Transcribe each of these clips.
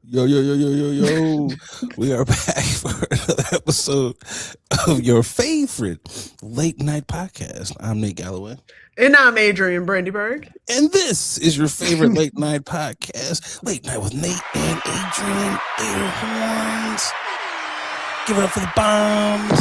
Yo, yo, yo, yo, yo, yo. We are back for another episode of your favorite late night podcast. I'm Nate Galloway. And I'm Adrian Brandyberg. And this is your favorite late night podcast, Late Night with Nate and Adrian. Air horns. Give it up for the bombs.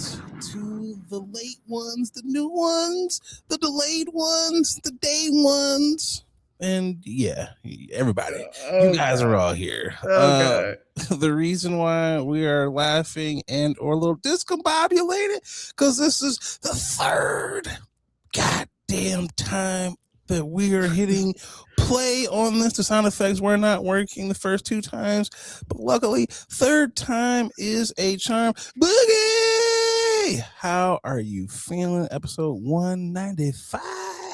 Shout out to the late ones, the new ones, the delayed ones, the day ones. And yeah, everybody, you guys are all here. The reason why we are laughing and or a little discombobulated, because this is the third goddamn time that we are hitting play on this. The sound effects were not working the first two times, but luckily, third time is a charm. Boogie! How are you feeling? Episode 195.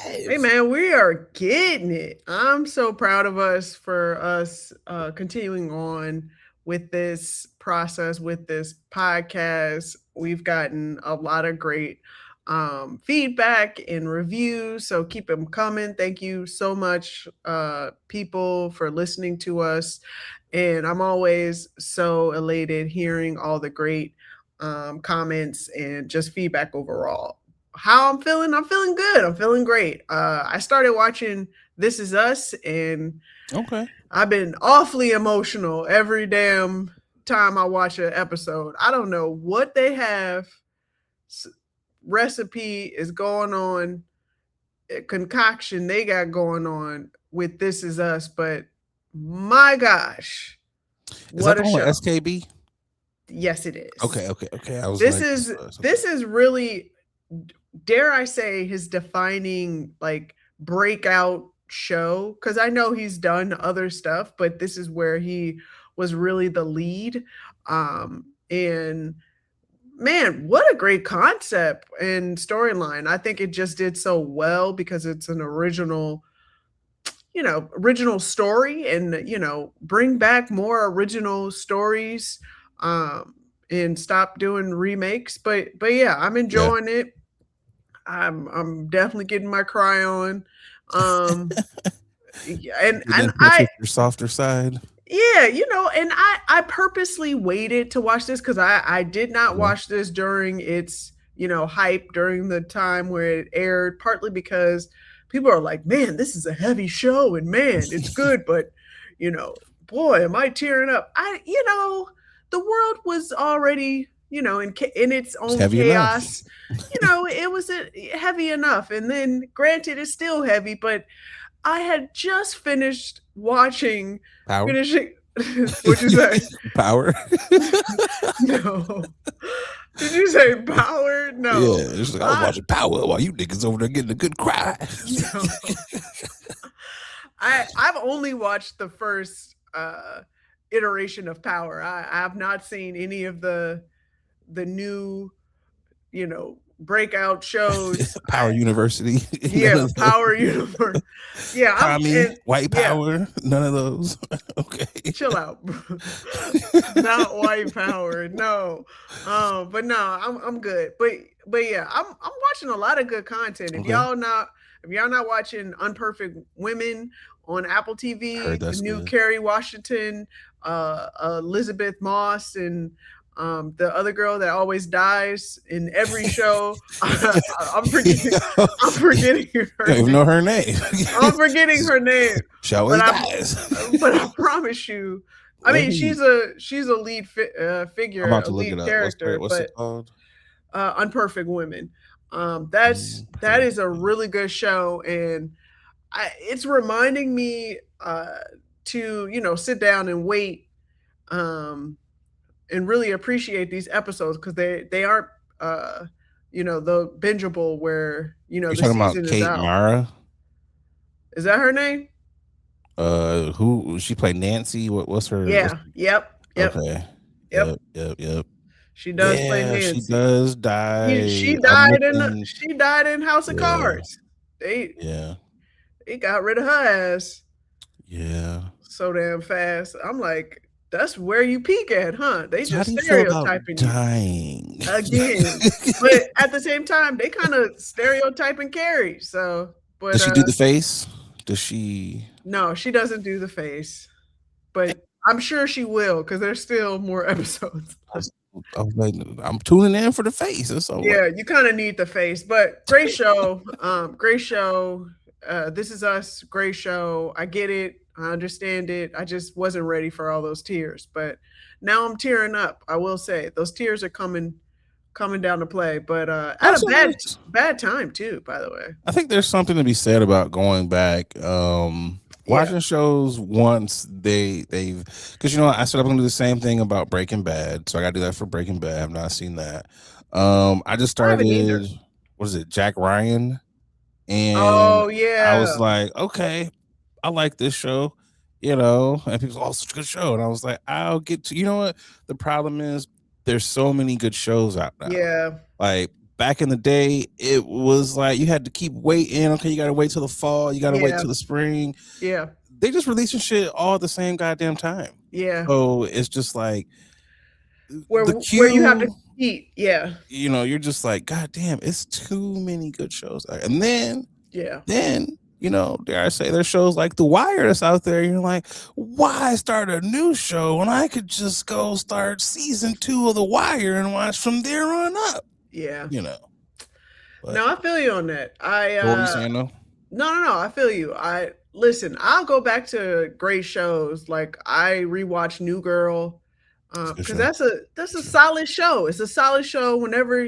Hey man, we are getting it. I'm so proud of us for us continuing on with this process, with this podcast. We've gotten a lot of great feedback and reviews, so keep them coming. Thank you so much, people, for listening to us. And I'm always so elated hearing all the great comments and just feedback overall. How I'm feeling good. I'm feeling great. I started watching This Is Us, and Okay. I've been awfully emotional every damn time I watch an episode. I don't know what they have. Recipe is going on, concoction they got going on with This Is Us, but my gosh, Is what that a the show! SKB? Yes, it is. Okay. I was This like, this is really, dare I say, his defining like breakout show, because I know he's done other stuff, but this is where he was really the lead. And man, what a great concept and storyline. I think it just did so well because it's an original story, and bring back more original stories, and stop doing remakes. But yeah, I'm enjoying it. I'm definitely getting my cry on. And I, your softer side. yeah, and I purposely waited to watch this because I did not watch this during its hype, during the time where it aired, partly because people are like, man, this is a heavy show, and man, it's good, but boy, am I tearing up. The world was already in its own chaos. It was heavy enough, and then granted, it's still heavy, but I had just finished watching. Power? Finishing. What'd you say? Power? No. Did you say Power? No. Yeah, it's like I was watching Power while you niggas over there getting a good cry. No. I've only watched the first iteration of Power. I have not seen any of the new, breakout shows. Power University. Yeah, Power Universe. Yeah, White Power. None of those. Okay, chill out, bro. Not White Power. No, but no, I'm good. But yeah, I'm watching a lot of good content. If y'all not watching Unperfect Women on Apple TV, the new good. Kerry Washington, Elizabeth Moss, and the other girl that always dies in every show. I'm forgetting her. I don't even know her name. I'm forgetting her name. She always dies. But I promise you, I mean, she's a lead figure, a lead character. What's it called? Unperfect Women. That is a really good show, and it's reminding me to sit down and wait. And really appreciate these episodes because they aren't the bingeable where You're the talking about Kate Mara. Is that her name? Who she played Nancy? What's her? Yeah. Yep. Okay. Yep. She does play Nancy. She does die. She died in House of Cards. They got rid of her ass. Yeah. So damn fast. I'm like, that's where you peak at, huh? They just stereotyping dying again. But at the same time, they kind of stereotyping Carrie. So, but did she do the face? Does she? No, she doesn't do the face, but I'm sure she will because there's still more episodes. I was like, I'm tuning in for the face. That's all. Yeah, you kind of need the face, but great show. Great show. This Is Us, great show. I get it. I understand it. I just wasn't ready for all those tears, but now I'm tearing up. I will say those tears are coming down to play, but at a Also, bad time too. By the way, I think there's something to be said about going back, yeah, watching shows once they've because I said I'm gonna do the same thing about Breaking Bad, so I gotta do that for Breaking Bad. I've not seen that. I just I haven't either. started. What is it, Jack Ryan? And Oh I yeah, was like, okay, I like this show, and people, oh, such a good show. And I was like, I'll get to, what? The problem is there's so many good shows out now. yeah, Like back in the day, it was like you had to keep waiting. Okay, you got to wait till the fall. You got to wait yeah, till the spring. yeah, They just releasing shit all at the same goddamn time. yeah. So it's just like the Where you have to queue, eat. Yeah, you're just like, God damn, it's too many good shows. And yeah, then dare I say, there's shows like The Wire that's out there. You're like, why start a new show when I could just go start season 2 of The Wire and watch from there on up? yeah. But No, I feel you on that. what were you saying though? No. I feel you. I listen. I'll go back to great shows. Like I rewatch New Girl, It's a good because show. that's a solid show. It's a solid show. Whenever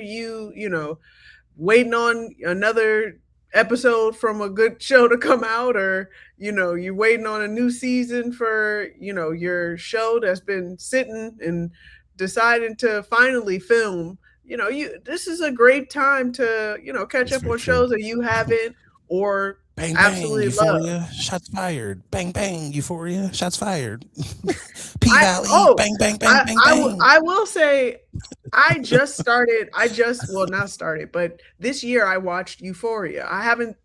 waiting on another episode from a good show to come out, or you're waiting on a new season for your show that's been sitting and deciding to finally film. This is a great time to catch It's up very on true. shows that you haven't or Bang bang, absolutely love. Euphoria, shots fired. Bang bang, Euphoria, shots fired. P I Valley, oh bang bang bang bang bang. I will say I just well not started, but this year I watched Euphoria. I haven't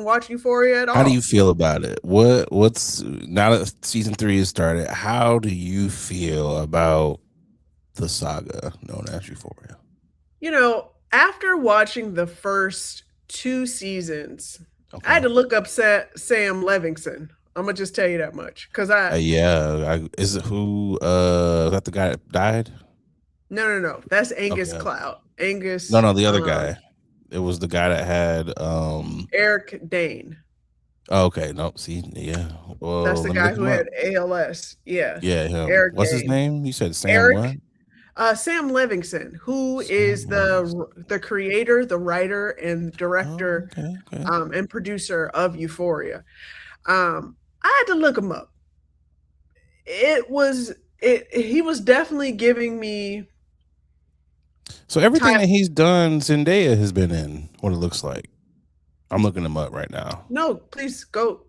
watched Euphoria at How do all. you feel about it? What's now that season 3 has started? How do you feel about the saga known as Euphoria? After watching the first 2 seasons, I had Okay. to look up Sam Levinson. I'm gonna just tell you that much because Yeah. Is it who? Is that the guy that died? no, that's Angus Okay. Cloud. Angus No, the other guy. It was the guy that had. Eric Dane. Okay. Nope. See. Yeah. That's Well, the let me guy look who him up. had ALS. Yeah, Yeah, him. Eric What's his Dane. name? You said Sam Eric what? Sam Levinson, who is Sam Levinson. the creator, the writer, and Oh, director, okay. Okay. and producer of Euphoria. I had to look him up. It was he was definitely giving me So everything type. that he's done, Zendaya has been in. What it looks like. I'm looking him up right now. No, please go.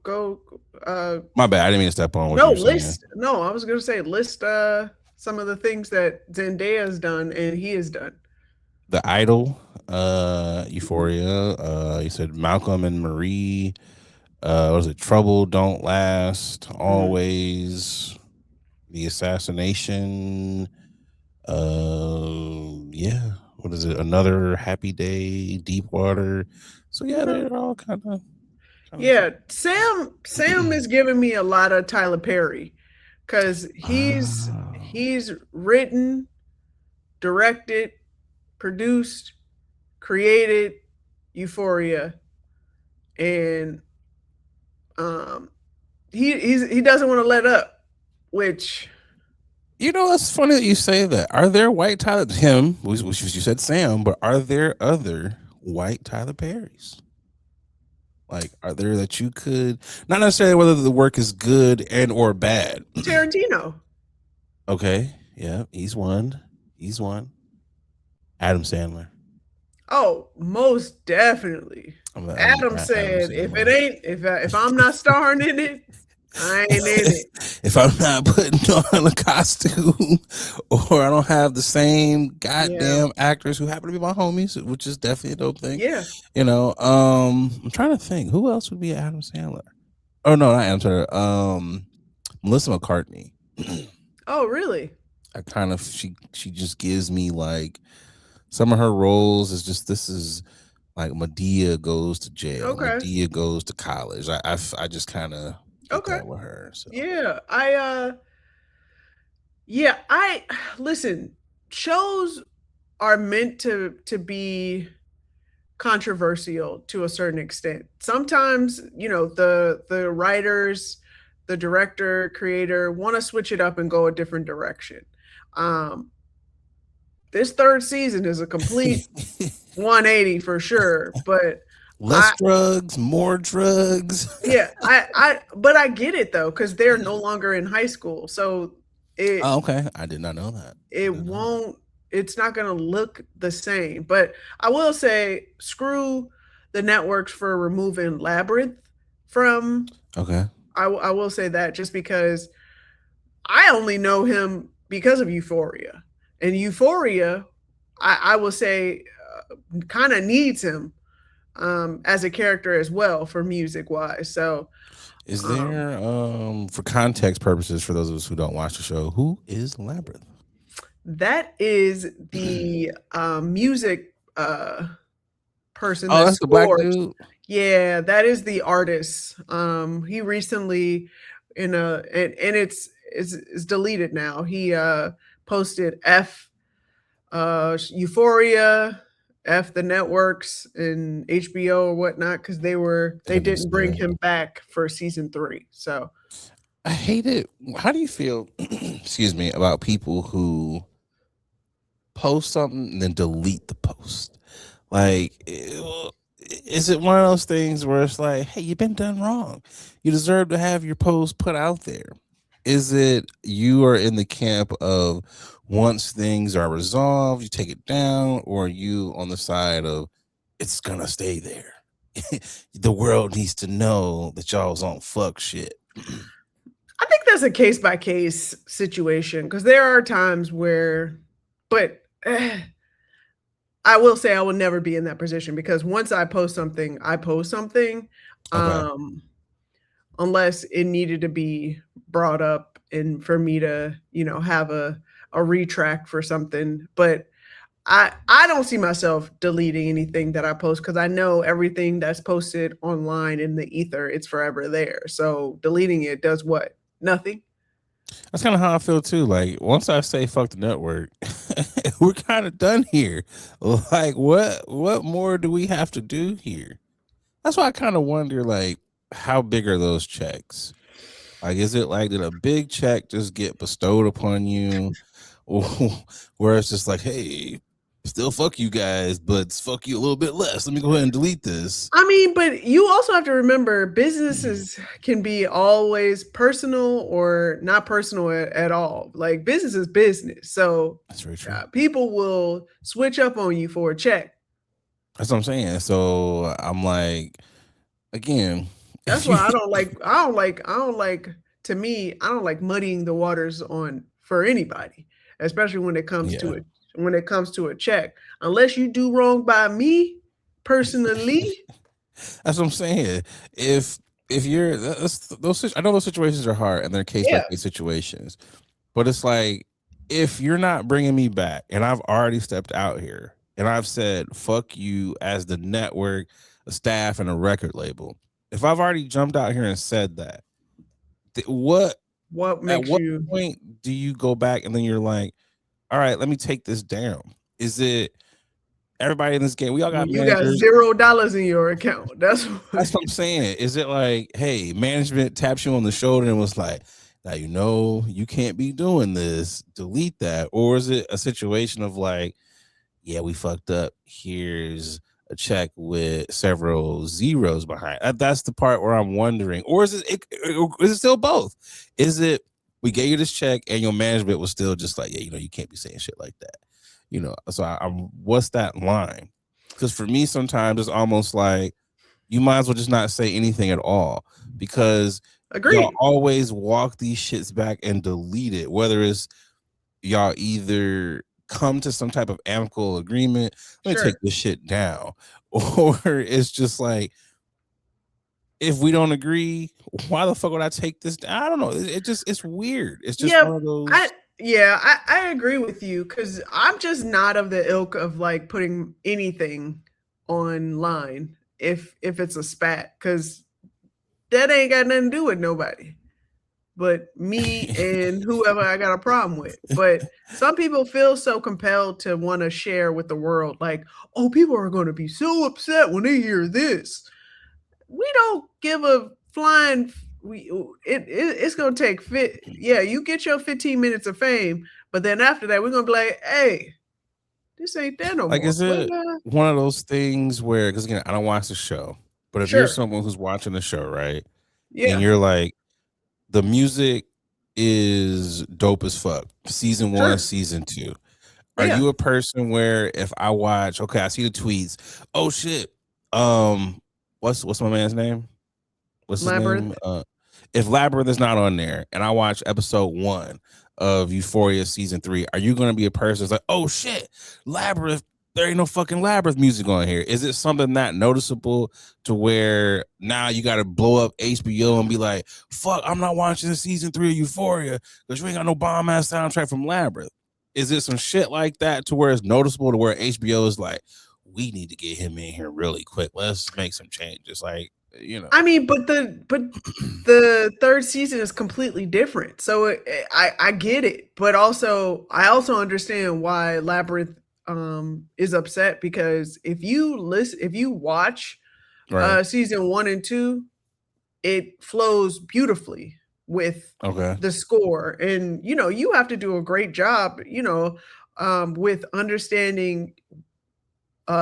My bad. I didn't mean to step on what No you were saying. list. No, I was gonna say list some of the things that Zendaya has done and he has done. The Idol, Mhm. Euphoria. You said Malcolm and Marie. Was it Trouble Don't Last Mhm. Always? The Assassination. Yeah. What is it? Another Happy Day, Deepwater. So yeah, Okay. they're all kind of Yeah, Sam is giving me a lot of Tyler Perry because Wow. he's written, directed, produced, created Euphoria, and um he doesn't want to let up, which It's funny that you say that. Are there white Tyler him? Which you said Sam, but are there other white Tyler Perrys? Like, are there that you could not necessarily whether the work is good and or bad? Tarantino. Okay, yeah, he's one. He's one. Adam Sandler. Oh, most definitely. I'm Adam Adam said, "If it Sandler. ain't if I'm not starring in it, I ain't in it." If I'm not putting on a costume or I don't have the same Yeah, goddamn actors who happen to be my homies, which is definitely a dope thing. yeah. I'm trying to think who else would be Adam Sandler. Oh no, not Adam Sandler. Melissa McCartney. Oh, really? I kind of she just gives me like some of her roles is just this is Like Medea goes to jail, Okay. Medea goes to college. I just kind of get Okay. that with her. So Yeah. I listen, shows are meant to be controversial to a certain extent. Sometimes, the writers, the director, creator want to switch it up and go a different direction. Um, this third season is a complete 180 for sure, but less I drugs, more drugs. yeah, but I get it though cuz they're no longer in high school. So it Oh, okay, I did not know that. I it didn't know that. won't it's not going to look the same. But I will say screw the networks for removing Labyrinth from Okay. I will say that just because I only know him because of Euphoria. And Euphoria, I will say, kind of needs him as a character as well for music wise. So, Is um, there for context purposes for those of us who don't watch the show, who is Labyrinth? that is the music person Oh, that that's the black scores. dude. Yeah, that is the artist. He recently and it's deleted now. He posted F Euphoria, F the networks and HBO or whatnot because they didn't bring Understood. him back for season 3. So I hate it. How do you feel, excuse me, about people who post something and then delete the post? Like, is it one of those things where it's like, hey, you've been done wrong. You deserve to have your post put out there. Is it you are in the camp of once things are resolved, you take it down, or are you on the side of it's gonna stay there? The world needs to know that y'all's on fuck shit. I think that's a case by case situation because there are times where, but I will say I will never be in that position because once I post something, I post something. Okay. Um, unless it needed to be brought up and for me to, have a retract for something. But I don't see myself deleting anything that I post because I know everything that's posted online in the ether, it's forever there. So deleting it does what? Nothing. That's kind of how I feel too. Like once I say fuck the network, we're kind of done here. Like what more do we have to do here? That's why I kind of wonder like how big are those checks? Like is it like did a big check just get bestowed upon you, or where it's just like hey, still fuck you guys, but fuck you a little bit less. Let me go ahead and delete this. I mean, but you also have to remember businesses can be always personal or not personal at all. Like business is business. So That's very true. people will switch up on you for a check. That's what I'm saying. So I'm like, again, That's if you why to me, I don't like muddying the waters on for anybody, especially yeah, when it comes to a check. Unless you do wrong by me personally. that's what I'm saying. If you're I know those situations are hard and they're case by Yeah, case situations, but it's like if you're not bringing me back, and I've already stepped out here, and I've said fuck you as the network, a staff, and a record label. If I've already jumped out here and said that, what what at makes what you point do you go back and then you're like, all right, let me take this down? Is it everybody in this game? We all got when you got managers. $0 in your account? That's what, That's what I'm saying. Is it like, hey, management taps you on the shoulder and was like, now you know you can't be doing this, delete that? Or is it a situation of like, yeah, we fucked up. Here's a check with several zeros behind. That's the part where I'm wondering. Or is it still both? Is it we gave you this check and your management was still just like, yeah, you can't be saying shit like that. So I'm what's that line? Because for me, sometimes it's almost like you might as well just not say anything at all because y'all agreed. always walk these shits back and delete it, whether it's y'all either come to some type of amicable agreement, let me take Sure. this shit down, or it's just like if we don't agree, why the fuck would I take this down? I don't know. It's weird. It's just Yeah, one of I those. yeah, I agree with you because I'm just not of the ilk of like putting anything online if it's a spat, because that ain't got nothing to do with nobody but me and whoever I got a problem with. But some people feel so compelled to want to share with the world, like, oh, people are going to be so upset when they hear this. We don't give a flying. It's going to take fit. Yeah, you get your 15 minutes of fame, but then after that, we're going to be like, hey, this ain't there no Like, more. is it one of those things where, because again, I don't watch the show, but if you're someone who's watching the show, right? Yeah. And you're like, the music is dope as fuck. Season 1, season 2. Are you a person where if I watch, okay, I see the tweets, oh shit, what's my man's name? What's his name? If Labyrinth is not on there and I watch episode 1 of Euphoria season 3, are you gonna be a person that's like, oh shit, Labyrinth, there ain't no fucking Labyrinth music on here? Is it something that noticeable to where now you got to blow up HBO and be like, fuck, I'm not watching season 3 of Euphoria because you ain't got no bomb ass soundtrack from Labyrinth? Is it some shit like that to where it's noticeable to where HBO is like, we need to get him in here really quick, let's make some changes? Like, you know, I mean, but the third season is completely different, so I get it, but also I also understand why Labyrinth is upset, because if you watch season 1 and 2, it flows beautifully with the score, and you have to do a great job with understanding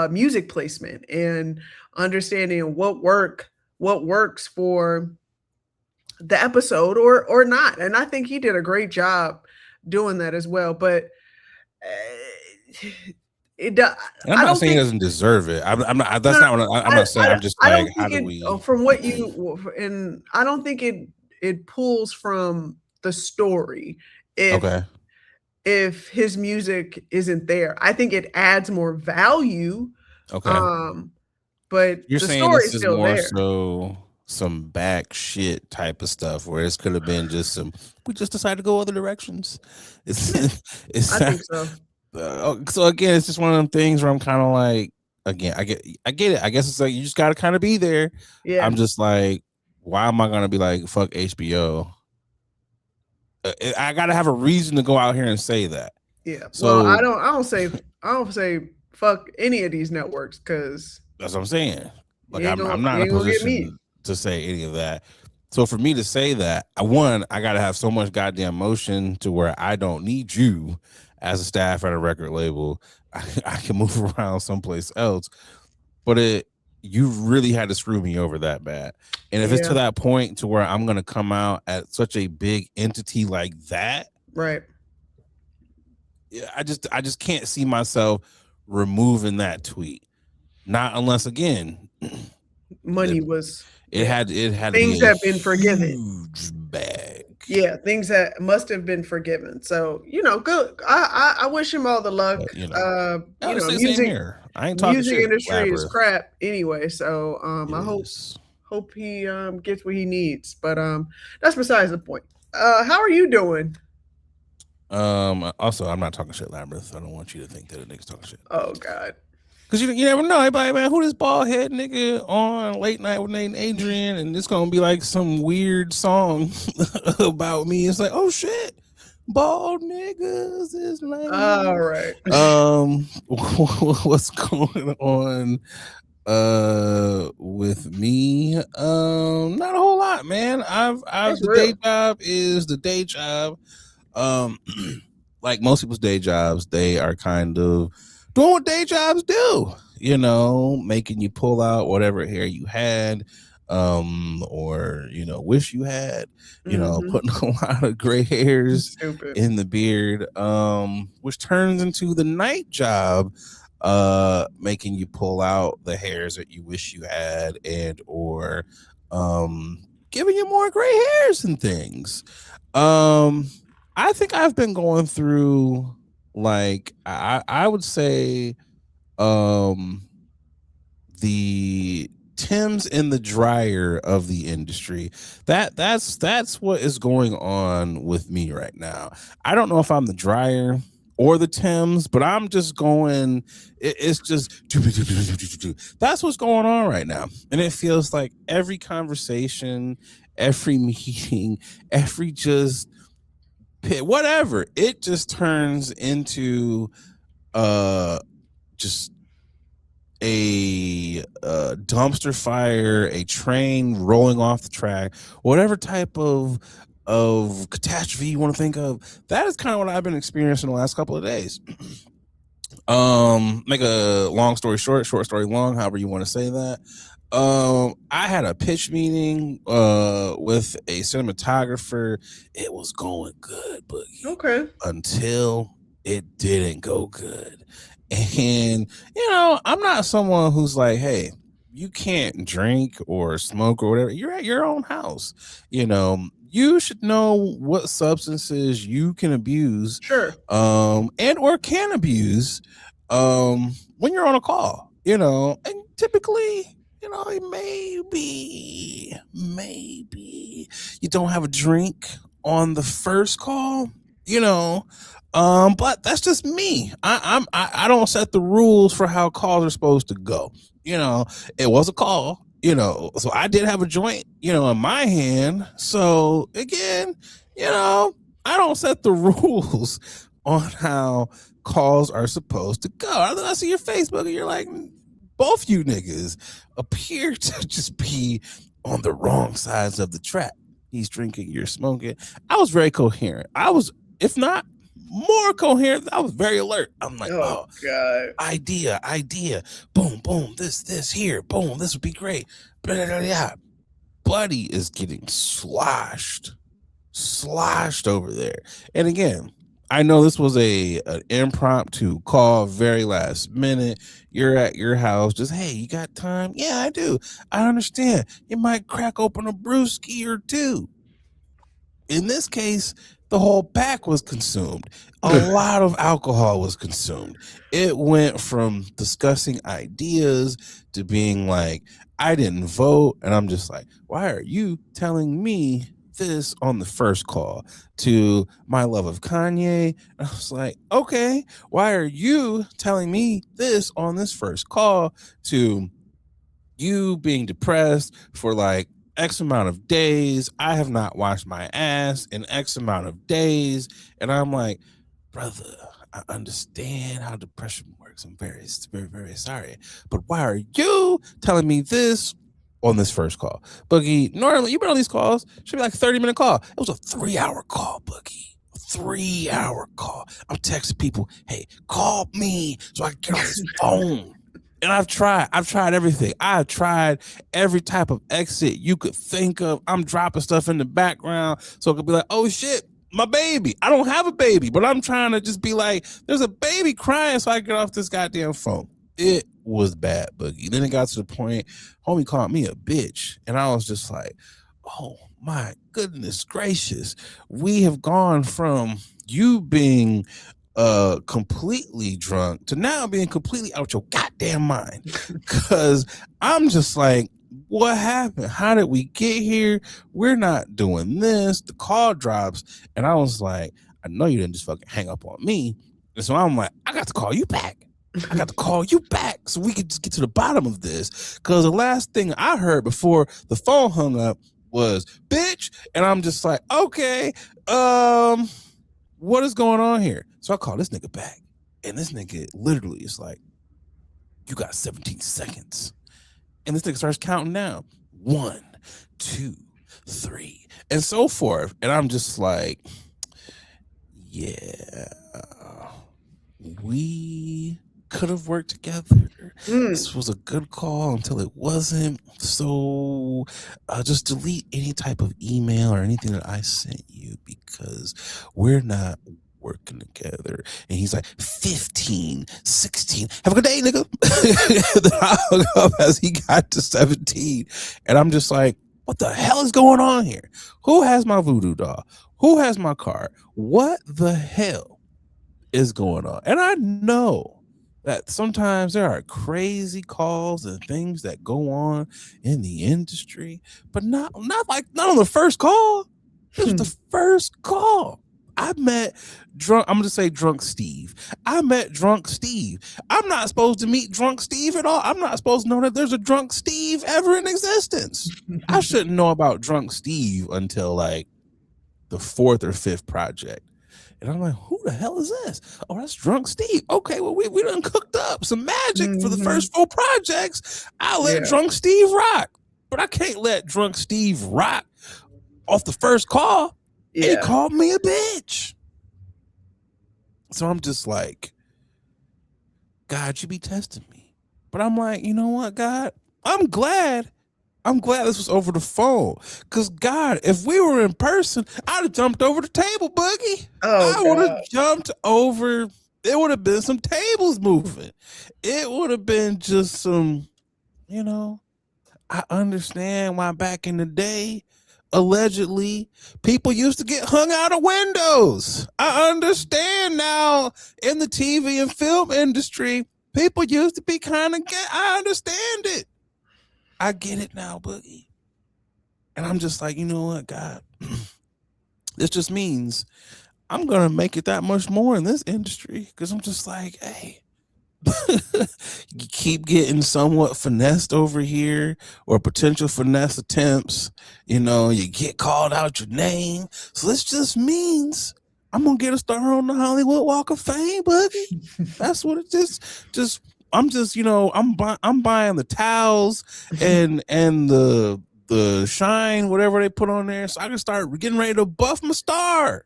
music placement and understanding what works for the episode or not. And I think he did a great job doing that as well. But I'm not saying he doesn't deserve it. I'm not. That's not what I'm not saying. I'm just like, how do we? From what you and I don't think it pulls from the story. If his music isn't there, I think it adds more value. But you're the saying story this is still more there. So some back shit type of stuff where it could have been just some, we just decided to go other directions. I think so. So again, it's just one of them things where I'm kind of like, again, I get it. I guess it's like you just got to kind of be there. Yeah. I'm just like, why am I gonna be like, fuck HBO? I gotta have a reason to go out here and say that. Yeah. So I don't say fuck any of these networks, because that's what I'm saying. Like, I'm not in a position to say any of that. So for me to say that, I gotta have so much goddamn motion to where I don't need you as a staff at a record label. I can move around someplace else. But you really had to screw me over that bad. And if it's to that point to where I'm gonna come out at such a big entity like that, right? I just can't see myself removing that tweet. Not unless, again, money was. It had things to be have been forgiven. Huge bag. Yeah, things that must have been forgiven. So good. I wish him all the luck. Music industry is crap anyway. So I hope he gets what he needs. But that's besides the point. How are you doing? Also, I'm not talking shit, Labyrinth. I don't want you to think that a nigga's talking shit. Oh God. Because you never know. Everybody, man, who this bald head nigga on Late Night with Nate and Adrian, and it's gonna be like some weird song about me. It's like, oh shit, bald niggas is like, all right. What's going on with me? Not a whole lot, man. I've the day job is the day job. Like most people's day jobs, they are kind of doing what day jobs do, making you pull out whatever hair you had, or wish you had, putting a lot of gray hairs in the beard, which turns into the night job, making you pull out the hairs that you wish you had, and or giving you more gray hairs and things. I think I've been going through, like, I would say the Tim's in the dryer of the industry. That's what is going on with me right now. I don't know if I'm the dryer. or the Thames, but I'm just going, it's just, that's what's going on right now. And it feels like every conversation, every meeting, every just whatever, it just turns into just a dumpster fire, a train rolling off the track, whatever type of catastrophe you want to think of. That is kind of what I've been experiencing the last couple of days. Make a long story short story long, however you want to say that. I had a pitch meeting with a cinematographer. It was going good, Boogie. Okay. Until it didn't go good. And I'm not someone who's like, hey, you can't drink or smoke or whatever. You're at your own house. You should know what substances you can abuse, sure, and or can abuse when you're on a call. And typically, maybe you don't have a drink on the first call, but that's just me. I don't set the rules for how calls are supposed to go. It was a call, so I did have a joint, in my hand. So again, I don't set the rules on how calls are supposed to go. I see your Facebook and you're like, both you niggas appear to just be on the wrong sides of the track. He's drinking, you're smoking. I was very coherent. I was, if not more coherent, I was very alert. I'm like, oh God, idea, boom, this here, boom, this would be great. Blah, blah, blah, blah. Buddy is getting sloshed over there. And again, I know this was an impromptu call, very last minute. You're at your house, just, hey, you got time? Yeah, I do. I understand. You might crack open a brewski or two. In this case, the whole pack was consumed. A lot of alcohol was consumed. It went from discussing ideas to being like, I didn't vote. And I'm just like, why are you telling me this on the first call? To my love of Kanye. I was like, okay, why are you telling me this on this first call? To you being depressed for like X amount of days. I have not washed my ass in X amount of days. And I'm like, brother, I understand how depression works. I'm very, very, very sorry. But why are you telling me this on this first call? Boogie, normally, you've been on these calls, should be like a 30-minute call. It was a 3-hour call, Boogie. 3-hour call. I'm texting people, hey, call me so I can get on this phone. And I've tried everything. I've tried every type of exit you could think of. I'm dropping stuff in the background so it could be like, oh shit, my baby. I don't have a baby, but I'm trying to just be like, there's a baby crying so I can get off this goddamn phone. It was bad, Boogie. Then it got to the point, homie called me a bitch. And I was just like, oh my goodness gracious. We have gone from you being completely drunk to now being completely out your goddamn mind. Because I'm just like, what happened? How did we get here? We're not doing this. The call drops. And I was like, I know you didn't just fucking hang up on me. And so I'm like, I got to call you back. I got to call you back so we can just get to the bottom of this. Because the last thing I heard before the phone hung up was, bitch. And I'm just like, okay, what is going on here? So I call this nigga back. And this nigga literally is like, you got 17 seconds. And this nigga starts counting down. 1, 2, 3, and so forth. And I'm just like, yeah, we could have worked together. This was a good call until it wasn't. So just delete any type of email or anything that I sent you because we're not working together. And he's like, 15, 16. Have a good day, nigga. Then I hung up as he got to 17. And I'm just like, what the hell is going on here? Who has my voodoo doll? Who has my card? What the hell is going on? And I know that sometimes there are crazy calls and things that go on in the industry, but not on the first call. It was the first call. I met drunk. I'm gonna say drunk Steve. I met drunk Steve. I'm not supposed to meet drunk Steve at all. I'm not supposed to know that there's a drunk Steve ever in existence. I shouldn't know about drunk Steve until like the 4th or 5th project. And I'm like, who the hell is this? Oh, that's drunk Steve. Okay, well, we done cooked up some magic for the first 4 projects. I'll let drunk Steve rock. But I can't let drunk Steve rock off the first call. Yeah. And he called me a bitch. So I'm just like, God, you be testing me. But I'm like, you know what, God? I'm glad this was over the phone. Because, God, if we were in person, I'd have jumped over the table, Boogie. I would have jumped over. It would have been some tables moving. It would have been just some, you know, I understand why back in the day, allegedly, people used to get hung out of windows. I understand now in the TV and film industry, people used to be kind of gay. I understand it. I get it now, Boogie. And I'm just like, you know what, God? This just means I'm going to make it that much more in this industry because I'm just like, hey, you keep getting somewhat finessed over here or potential finesse attempts. You know, you get called out your name. So this just means I'm going to get a star on the Hollywood Walk of Fame, Boogie. That's what it just I'm just, you know, I'm buying the towels and the shine, whatever they put on there, so I can start getting ready to buff my star.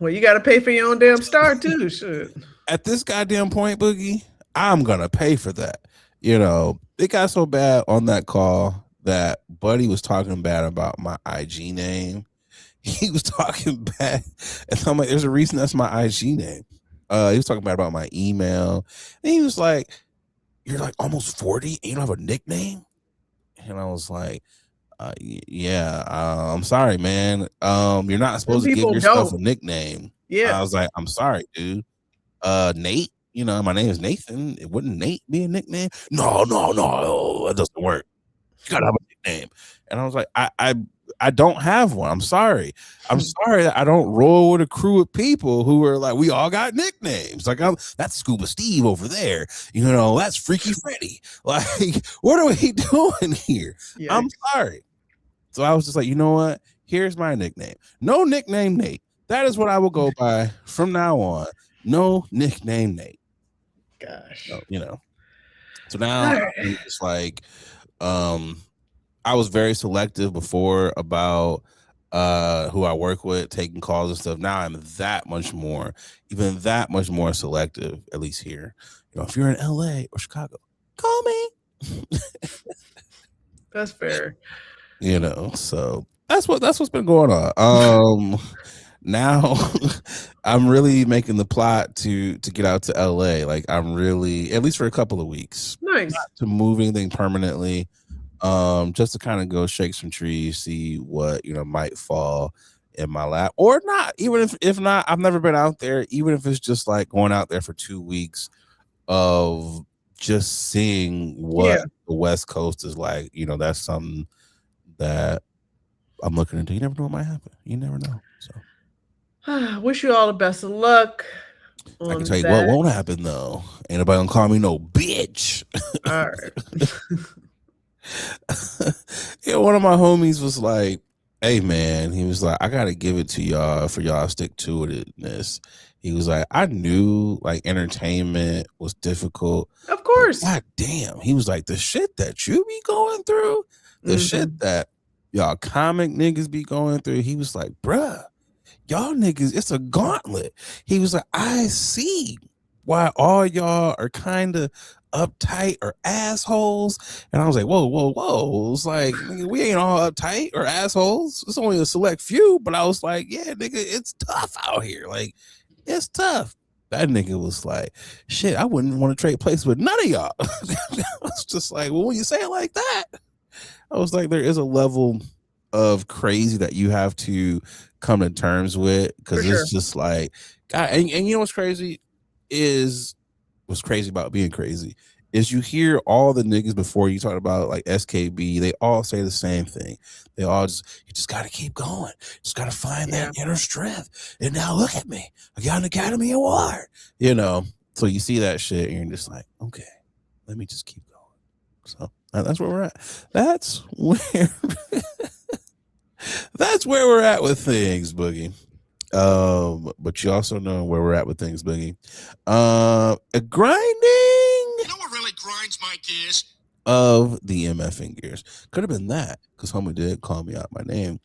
Well, you got to pay for your own damn star too. Shit. At this goddamn point, Boogie, I'm gonna pay for that. You know, it got so bad on that call that Buddy was talking bad about my IG name. He was talking bad, and I'm like, "There's a reason that's my IG name." He was talking bad about my email, and he was like, "You're like almost 40 and you don't have a nickname?" And I was like, "Yeah, I'm sorry, man. You're not supposed to give yourself a nickname." Yeah, I was like, "I'm sorry, dude. Nate, you know, my name is Nathan. It wouldn't Nate be a nickname? No, that doesn't work. You gotta have a nickname." And I was like, I don't have one. I'm sorry. I'm sorry that I don't roll with a crew of people who are like, we all got nicknames. Like, that's Scuba Steve over there. You know, that's Freaky Freddy. Like, what are we doing here? Yikes. I'm sorry. So I was just like, you know what? Here's my nickname. No nickname Nate. That is what I will go by from now on. No nickname Nate. Gosh. So, you know. So now it's like, I was very selective before about who I work with, taking calls and stuff. Now I'm that much more selective, at least here. You know, if you're in LA or Chicago, call me. That's fair. You know, so that's what's been going on. Now I'm really making the plot to get out to LA. Like, I'm really, at least for a couple of weeks. Nice. Not to move anything permanently. Just to kind of go shake some trees, see what, you know, might fall in my lap or not. Even if not, I've never been out there. Even if it's just like going out there for 2 weeks of just seeing what the West Coast is like. You know, that's something that I'm looking into. You never know what might happen. You never know. So, wish you all the best of luck. I can tell you what won't happen though. Ain't nobody gonna call me no bitch. All right. Yeah, one of my homies was like, hey man, he was like, I gotta give it to y'all for y'all stick to itness. He was like, I knew like entertainment was difficult. Of course. God damn. He was like, the shit that you be going through, the shit that y'all comic niggas be going through. He was like, bruh, y'all niggas, it's a gauntlet. He was like, I see why all y'all are kind of uptight or assholes. And I was like, whoa. It was like, nigga, we ain't all uptight or assholes. It's only a select few. But I was like, yeah, nigga, it's tough out here. Like, it's tough. That nigga was like, shit, I wouldn't want to trade places with none of y'all. I was just like, well, when you say it like that, I was like, there is a level of crazy that you have to come to terms with, because it's just like, God, and you know what's crazy about being crazy is you hear all the niggas before you talk about like SKB, they all say the same thing. They all you just got to keep going. Just got to find that inner strength. And now look at me. I got an Academy Award. So you see that shit and you're just like, okay, let me just keep going. So that's where we're at. That's where we're at with things, Boogie. But you also know where we're at with things, Boogie. Grinding. You know what really grinds my gears? Of the MFing gears. Could have been that, because homie did call me out my name.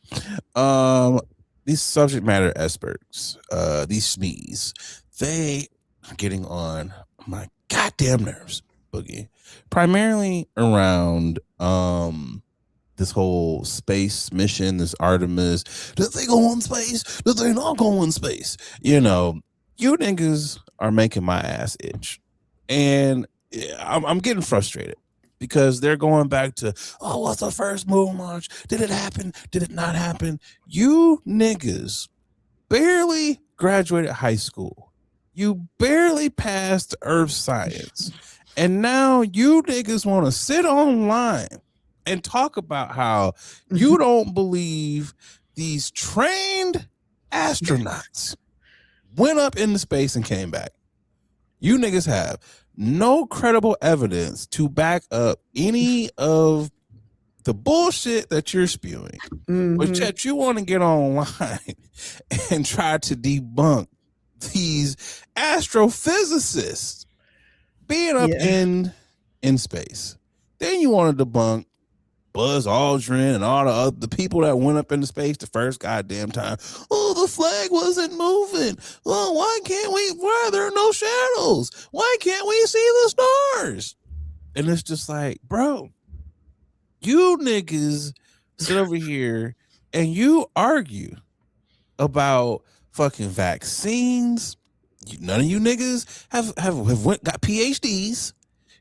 These subject matter experts, these SMEs, they are getting on my goddamn nerves, Boogie. Primarily around this whole space mission, this Artemis. Did they go in space? Did they not go in space? You niggas are making my ass itch. And I'm getting frustrated because they're going back to, oh, what's the first moon launch? Did it happen? Did it not happen? You niggas barely graduated high school. You barely passed Earth science. And now you niggas want to sit online and talk about how you don't believe these trained astronauts went up into space and came back. You niggas have no credible evidence to back up any of the bullshit that you're spewing. But yet you want to get online and try to debunk these astrophysicists being up in space. Then you want to debunk Buzz Aldrin and all the people that went up into space the first goddamn time. Oh, the flag wasn't moving. Oh, why are there no shadows? Why can't we see the stars? And it's just like, bro, you niggas sit over here and you argue about fucking vaccines. None of you niggas have got PhDs.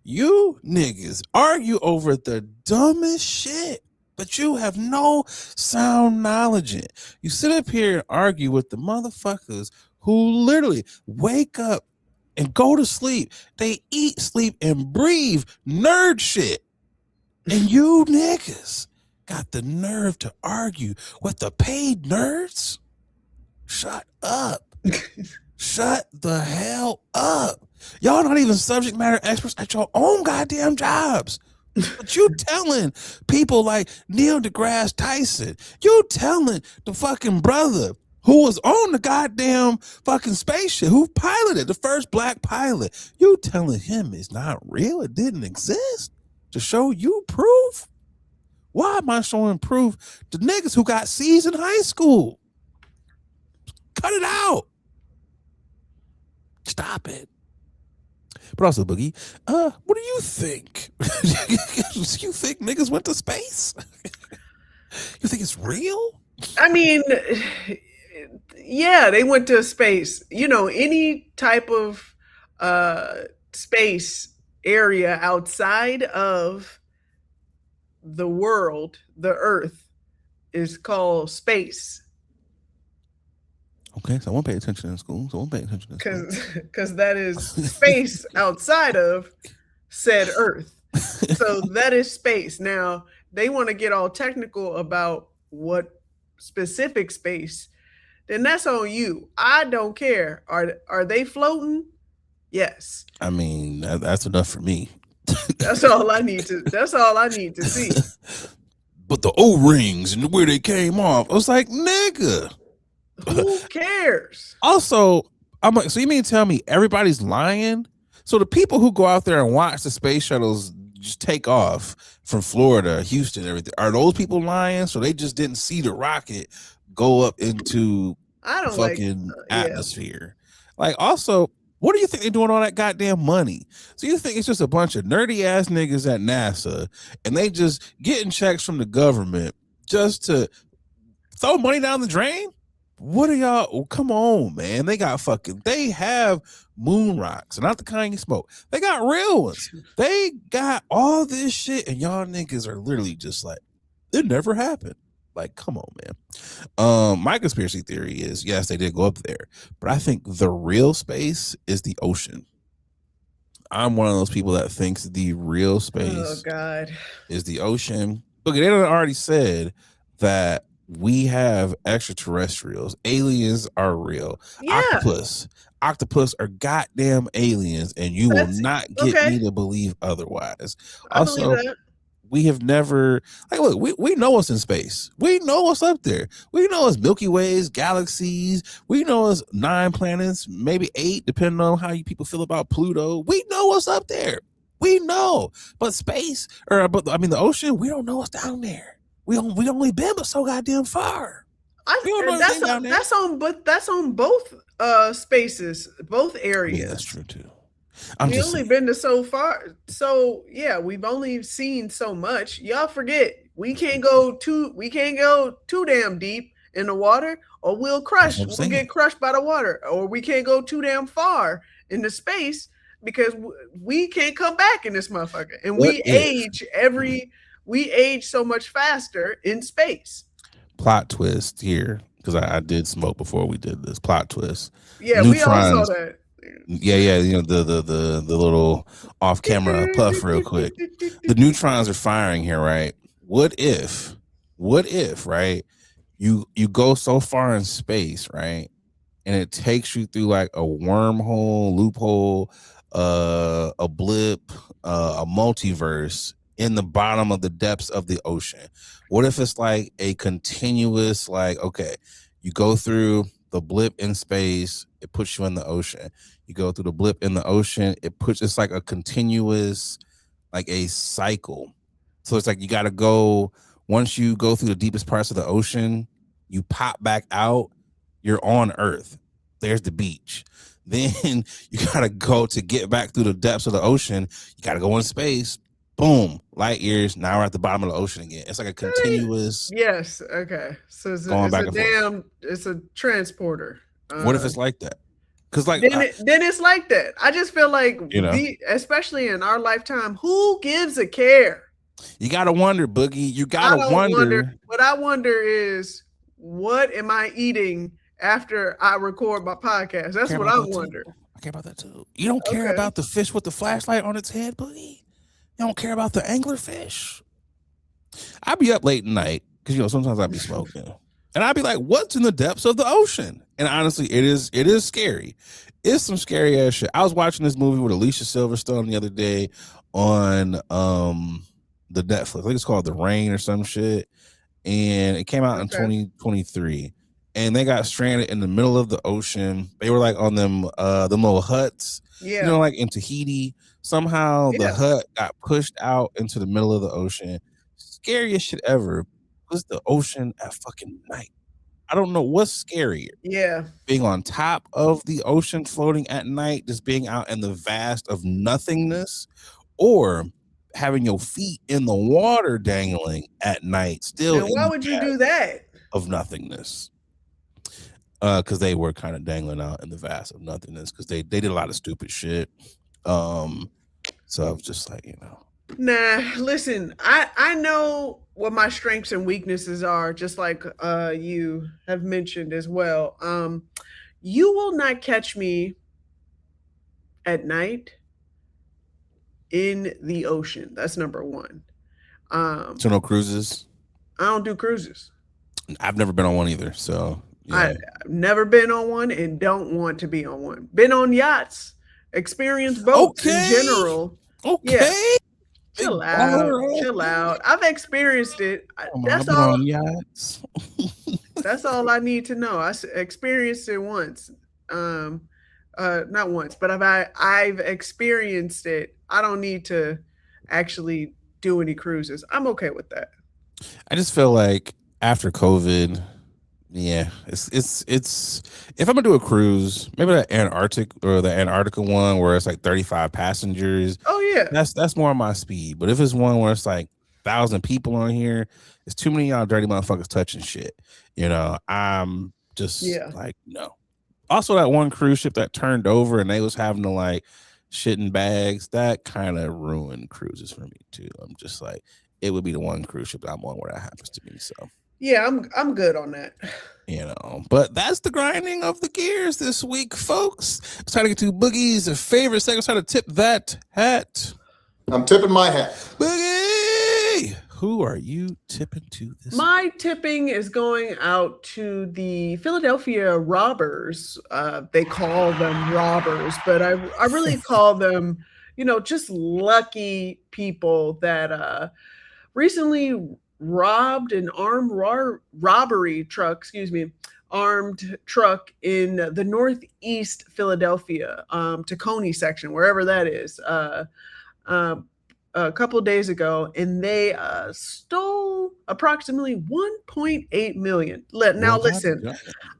You niggas argue over the dumbest shit, but you have no sound knowledge in. You sit up here and argue with the motherfuckers who literally wake up and go to sleep. They eat, sleep, and breathe nerd shit. And you niggas got the nerve to argue with the paid nerds? Shut up. Shut the hell up. Y'all not even subject matter experts at your own goddamn jobs. But you telling people like Neil deGrasse Tyson, you telling the fucking brother who was on the goddamn fucking spaceship, who piloted the first black pilot, you telling him it's not real, it didn't exist, to show you proof? Why am I showing proof to niggas who got C's in high school? Cut it out. Stop it. But also, Boogie, what do you think? You think niggas went to space? You think it's real? I mean, yeah, they went to space. Any type of space area outside of the world, the Earth, is called space. Okay, so I won't pay attention in school. Because that is space outside of said Earth. So that is space. Now, they want to get all technical about what specific space, then that's on you. I don't care. Are they floating? Yes. I mean, that's enough for me. That's all I need to see. But the O-rings and where they came off, I was like, nigga. Who cares? Also, I'm like, so you mean to tell me everybody's lying? So the people who go out there and watch the space shuttles just take off from Florida, Houston, everything, are those people lying? So they just didn't see the rocket go up into fucking atmosphere. Like, also, what do you think they're doing all that goddamn money? So you think it's just a bunch of nerdy ass niggas at NASA and they just getting checks from the government just to throw money down the drain? What are y'all? Oh, come on, man. They have moon rocks, not the kind you smoke. They got real ones. They got all this shit, and y'all niggas are literally just like, it never happened. Like, come on, man. My conspiracy theory is, yes, they did go up there, but I think the real space is the ocean. I'm one of those people that thinks the real space is the ocean. Look, they already said that we have extraterrestrials. Aliens are real. Yeah. Octopus are goddamn aliens, and you will not get me to believe otherwise. I believe that. We have never, like, look, we know what's in space. We know what's up there. We know it's Milky Ways, galaxies. We know it's 9 planets, maybe 8, depending on how you people feel about Pluto. We know what's up there. We know, but space, the ocean, we don't know what's down there. We only been but so goddamn far. That's on both spaces, both areas. Yeah, that's true too. We only been to so far, so yeah, we've only seen so much. Y'all forget we can't go too damn deep in the water, or we'll get crushed by the water, or we can't go too damn far into space because we can't come back in this motherfucker, and we age so much faster in space. Plot twist here, because I did smoke before we did this. Plot twist. Yeah, we all saw that. Yeah, the little off camera puff real quick. The neutrons are firing here, right? What if, right? You go so far in space, right? And it takes you through like a wormhole, loophole, a blip, a multiverse in the bottom of the depths of the ocean. What if it's like a continuous, like, okay, you go through the blip in space, it puts you in the ocean. You go through the blip in the ocean, it's like a continuous, like a cycle. So it's like you got to go, once you go through the deepest parts of the ocean, you pop back out, you're on Earth. There's the beach. Then you got to go to get back through the depths of the ocean. You got to go in space. Boom, light years. Now we're at the bottom of the ocean again. It's like a continuous. Yes. Okay. So it's a transporter. What if it's like that? Because like then it's like that. I just feel like especially in our lifetime, who gives a care? You gotta wonder, Boogie. You gotta wonder. What I wonder is, what am I eating after I record my podcast? That's what I wonder. I care about that too. You don't care about the fish with the flashlight on its head, Boogie. You don't care about the anglerfish. I be up late at night because sometimes I be smoking. And I'd be like, what's in the depths of the ocean? And honestly, it is scary. It's some scary ass shit. I was watching this movie with Alicia Silverstone the other day on the Netflix. I think it's called The Rain or some shit. And it came out in 2023. And they got stranded in the middle of the ocean. They were like on them little huts. Yeah. Like in Tahiti. Somehow the hut got pushed out into the middle of the ocean. Scariest shit ever. Was the ocean at fucking night. I don't know what's scarier. Yeah. Being on top of the ocean floating at night, just being out in the vast of nothingness, or having your feet in the water dangling at night still. And why would you do that? Of nothingness. Because they were kind of dangling out in the vast of nothingness because they did a lot of stupid shit. So I was just like, Nah, listen, I know what my strengths and weaknesses are, just like you have mentioned as well. You will not catch me at night in the ocean. That's number one. So no cruises? I don't do cruises. I've never been on one either, so yeah. I've never been on one and don't want to be on one. Been on yachts, experienced boats in general. Okay. Yeah. Chill out. I've experienced it. That's all I need to know. I experienced it once. Not once, but I've experienced it. I don't need to actually do any cruises. I'm okay with that. I just feel like after COVID, it's if I'm gonna do a cruise, maybe the Antarctica one where it's like 35 passengers. Oh yeah, that's more my speed. But if it's one where it's like 1,000 people on here, it's too many y'all dirty motherfuckers touching shit. I'm just like, no. Also, that one cruise ship that turned over and they was having to like shit in bags, that kind of ruined cruises for me too. I'm just like, it would be the one cruise ship that I'm on where that happens to me. So Yeah, I'm good on that. But that's the grinding of the gears this week, folks. It's time to get to Boogie's favorite segment. It's time to tip that hat. I'm tipping my hat. Boogie, who are you tipping to this My tipping is going out to the Philadelphia Robbers. They call them robbers, but I really call them, just lucky people that recently robbed an armed robbery truck, armed truck in the northeast Philadelphia, Tacony section, wherever that is. A couple of days ago, and they stole approximately 1.8 million. Now, listen,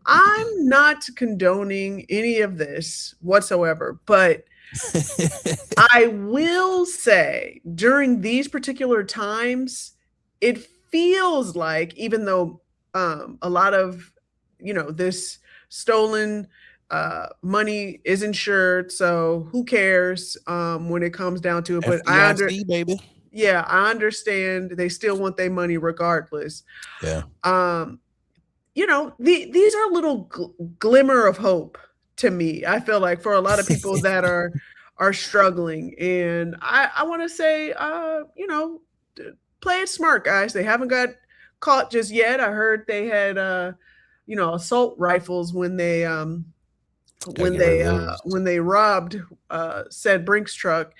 I'm not condoning any of this whatsoever, but I will say during these particular times, it feels like, even though a lot of this stolen money is insured, so who cares when it comes down to it? But baby. Yeah, I understand they still want their money regardless. Yeah. These are a little glimmer of hope to me. I feel like for a lot of people that are struggling, and I want to say, play it smart, guys. They haven't got caught just yet. I heard they had assault rifles when they robbed said Brinks truck.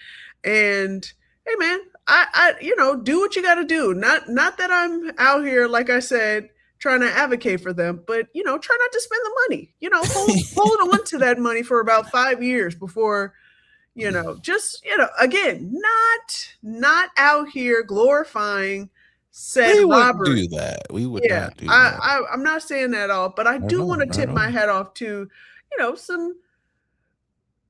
And hey, man, I do what you got to do. Not that I'm out here, like I said, trying to advocate for them, but try not to spend the money. Hold on to that money for about 5 years before, again, not out here glorifying said robbery. Do that. We would not do that. I'm not saying that at all, but I do want to tip my hat off to some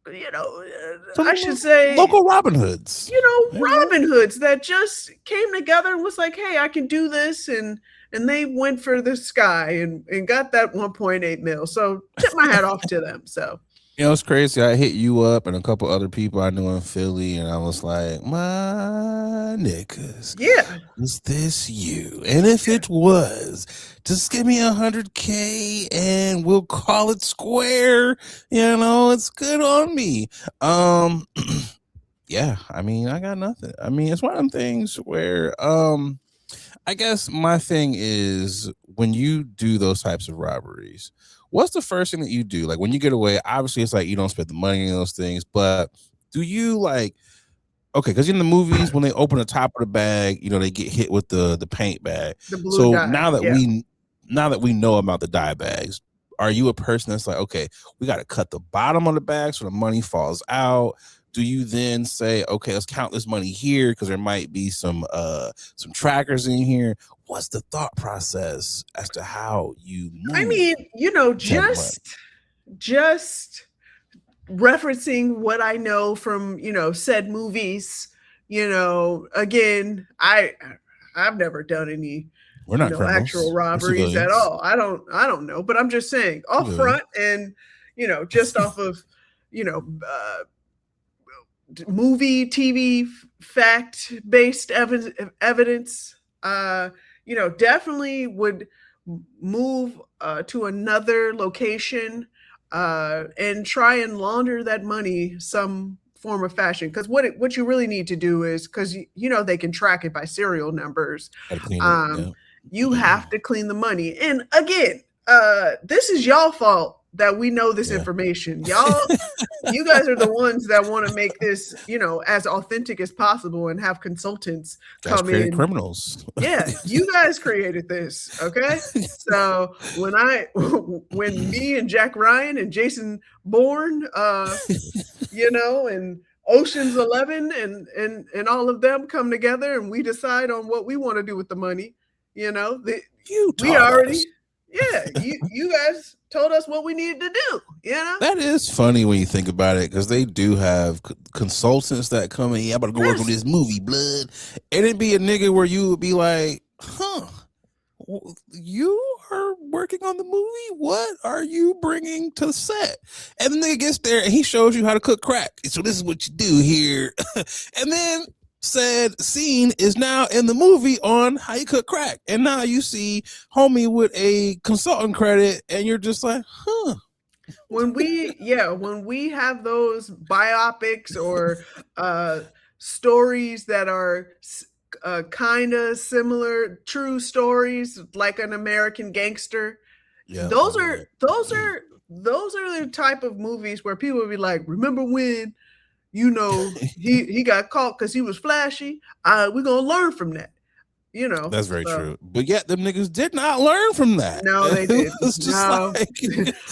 I should say local Robin Hoods. Robin Hoods that just came together and was like, hey, I can do this, and they went for the sky and got that 1.8 mil. So tip my hat off to them. So it's crazy. I hit you up and a couple other people I knew in Philly, and I was like, my niggas, is this you? And if it was, just give me 100K and we'll call it square. It's good on me. Yeah, I mean, I got nothing. I mean, it's one of them things where I guess my thing is, when you do those types of robberies, what's the first thing that you do? Like, when you get away, obviously it's like you don't spend the money on those things, but do you okay, because in the movies, when they open the top of the bag, they get hit with the paint bag. The blue dye, now that we know about the dye bags, are you a person that's like, okay, we got to cut the bottom of the bag so the money falls out? Do you then say, okay, let's count this money here because there might be some trackers in here? What's the thought process as to how you move? I mean, just referencing what I know from, said movies, again, I've never done any actual robberies at all. I don't know, but I'm just saying off front and, just off of, movie, TV, fact-based evidence, definitely would move to another location and try and launder that money some form of fashion. Because what you really need to do is, because they can track it by serial numbers. You have to clean the money. And again, this is y'all fault that we know this information. You guys are the ones that want to make this, as authentic as possible and have consultants come in. Criminals. Yeah, you guys created this, okay? So when me and Jack Ryan and Jason Bourne, and Ocean's 11 and all of them come together and we decide on what we want to do with the money, you guys told us what we needed to do. That is funny when you think about it, because they do have consultants that come in. I'm about to go work on this movie, blood, and it'd be a nigga where you would be like, you are working on the movie? What are you bringing to the set? And the nigga gets there and he shows you how to cook crack. So this is what you do here. And then said scene is now in the movie on how you cook crack. And now you see homie with a consultant credit and you're just like, huh. When we have those biopics or stories that are kind of similar, true stories like an American Gangster, those are the type of movies where people will be like, remember when, you know, he got caught because he was flashy. We're gonna learn from that. You know, that's very true. But yet, them niggas did not learn from that. No, they did. No.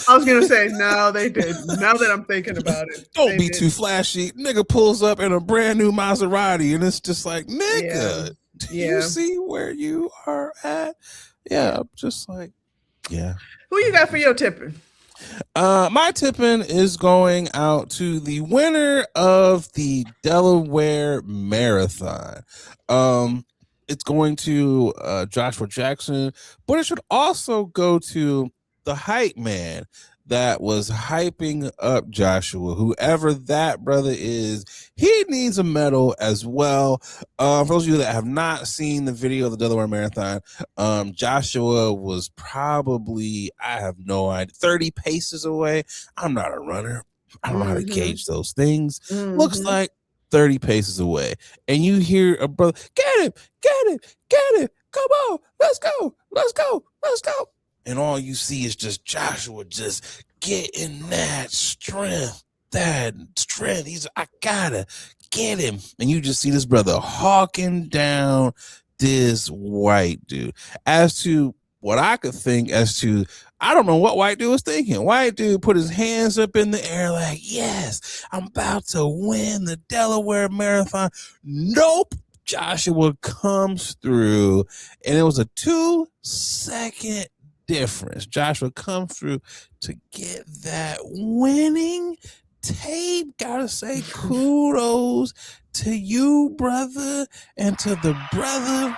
I was gonna say no, they did. Now that I'm thinking about it, don't be too flashy. Nigga pulls up in a brand new Maserati, and it's just like, nigga, do you see where you are at? Yeah, I'm just like, yeah. Who you got for your tipping? My tipping is going out to the winner of the Delaware Marathon. It's going to Joshua Jackson, but it should also go to the hype man that was hyping up Joshua. Whoever that brother is, he needs a medal as well. For those of you that have not seen the video of the Delaware Marathon, Joshua was probably, I have no idea, 30 paces away. I'm not a runner. I don't know how to gauge those things. Looks like 30 paces away. And you hear a brother, get him, come on, let's go. And all you see is just Joshua just getting that strength. He's, I gotta get him. And you just see this brother hawking down this white dude. As to what I could think as to, I don't know what white dude was thinking. White dude put his hands up in the air like, yes, I'm about to win the Delaware Marathon. Nope. Joshua comes through, and it was a 2-second difference. Joshua comes through to get that winning tape. Gotta say kudos to you, brother, and to the brother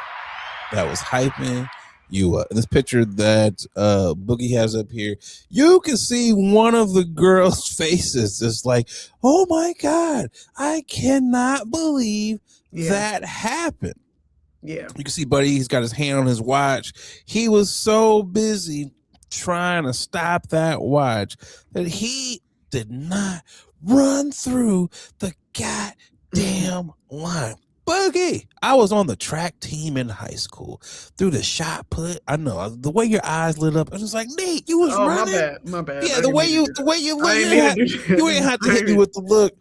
that was hyping you up. In this picture that Boogie has up here, you can see one of the girls' faces. It's like, oh my God, I cannot believe that happened. Yeah. You can see Buddy, he's got his hand on his watch. He was so busy trying to stop that watch that he did not run through the goddamn line. Boogie, I was on the track team in high school. Through the shot put, I know the way your eyes lit up. I was like, Nate, you was running. My bad. Yeah, the way you look, you ain't have to hit me with the look.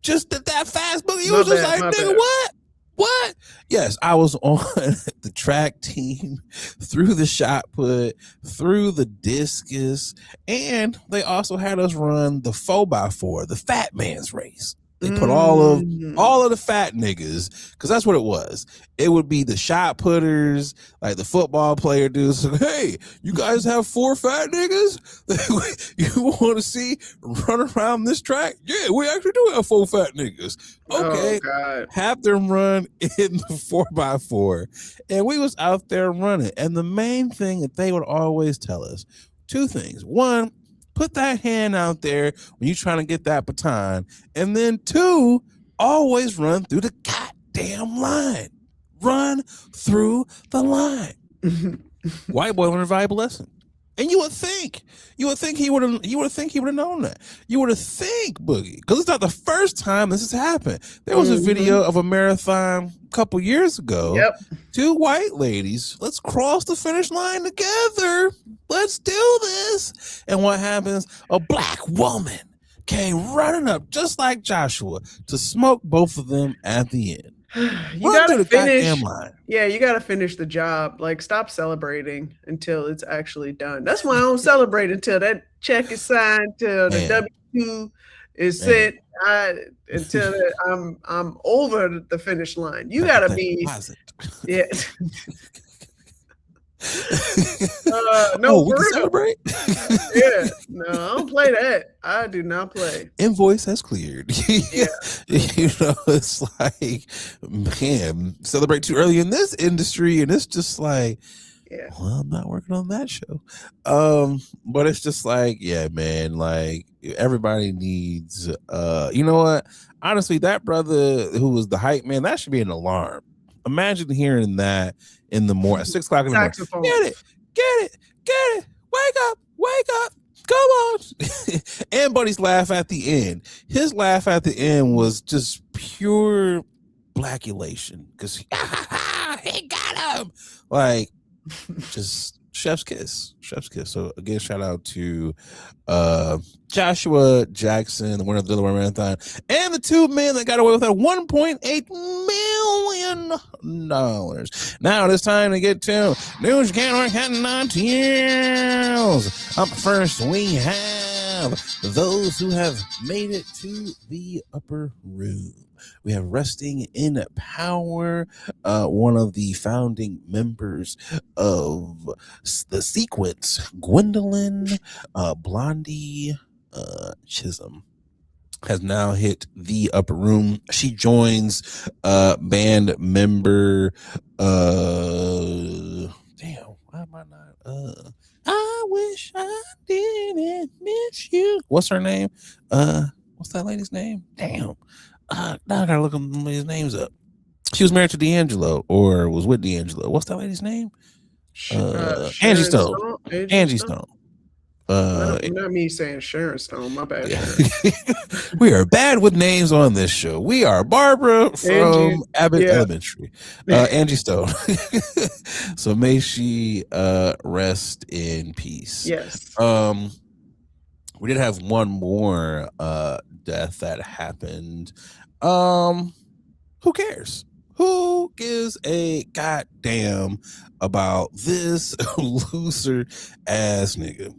Just that fast, Boogie. You was just like, nigga, what? Yes, I was on the track team, through the shot put, through the discus, and they also had us run the 4x4, the fat man's race. They put all of the fat niggas, because that's what it was. It would be the shot putters, like the football player dudes. Like, hey, you guys have 4 fat niggas you want to see run around this track? Yeah, we actually do have 4 fat niggas. Okay, have them run in the 4x4, and we was out there running. And the main thing that they would always tell us, 2 things. 1, put that hand out there when you're trying to get that baton. And then 2, always run through the goddamn line. Run through the line. White boy learned a valuable lesson. And you would think he would have known that. You would have think, Boogie, because it's not the first time this has happened. There was a video of a marathon a couple years ago. Yep. 2 white ladies. Let's cross the finish line together. Let's do this. And what happens? A black woman came running up just like Joshua to smoke both of them at the end. You gotta finish. Yeah, you gotta finish the job. Like, stop celebrating until it's actually done. That's why I don't celebrate until that check is signed, till the W-2 is sent, until I'm over the finish line. You gotta be. Yeah. No, we can celebrate. Yeah, no, I don't play that. I do not play. Invoice has cleared. Yeah. You know, it's like, man, celebrate too early in this industry, and it's just like, Yeah. Well, I'm not working on that show. But it's just like, yeah, man, like everybody needs you know what? Honestly, that brother who was the hype man, that should be an alarm. Imagine hearing that in the morning, at 6 o'clock in the morning. Saxophone. Get it, wake up, come on. And Buddy's laugh at the end. His laugh at the end was just pure black elation because he got him. Like, just chef's kiss. So again, shout out to Joshua Jackson, the winner of the Delaware Marathon, and the two men that got away with that $1.8 million. Now it's time to get to news you can't work at 9 tails. Up first, we have those who have made it to the upper room. We have Resting in Power, one of the founding members of the sequence, Gwendolyn Blondie Chisholm, has now hit the upper room. She joins band member damn, why am I not I wish I didn't miss you. What's her name? What's that lady's name? Damn. Now I gotta look these names up. She was married to D'Angelo or was with D'Angelo. What's that lady's name? Angie Stone. Angie Stone. Not me saying Sharon Stone. My bad. Yeah. We are bad with names on this show. We are Barbara from Abbott Elementary. Angie Stone. So may she rest in peace. Yes. We did have one more death that happened. Who cares? Who gives a goddamn about this loser ass nigga?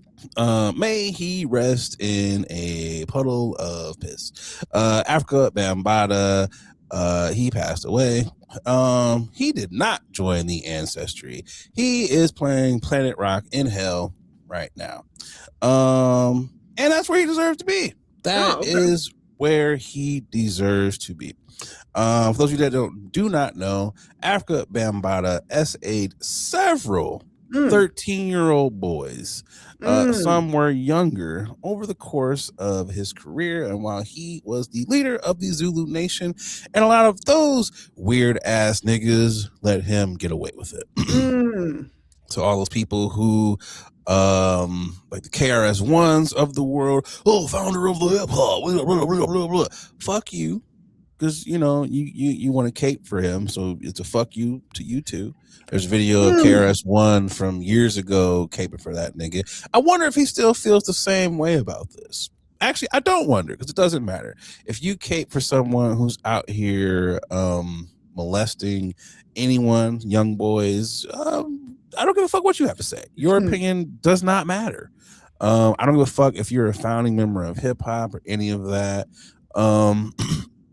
May he rest in a puddle of piss. Africa Bambaataa, he passed away. He did not join the Ancestry. He is playing Planet Rock in hell right now. And that's where he deserves to be. That is where he deserves to be. For those of you that do not know, Africa Bambaataa SA'd several 13-year-old boys. Some were younger over the course of his career, and while he was the leader of the Zulu Nation, and a lot of those weird ass niggas let him get away with it. So all those people who like the KRS-Ones of the world, founder of the hip hop, blah, blah, blah, blah. Fuck you. Because you know you want to cape for him, so it's a fuck you to you too. There's a video of KRS-One from years ago caping for that nigga. I wonder if he still feels the same way about this. Actually, I don't wonder, because it doesn't matter. If you cape for someone who's out here molesting anyone, young boys, I don't give a fuck what you have to say. Your opinion does not matter. I don't give a fuck if you're a founding member of hip hop or any of that.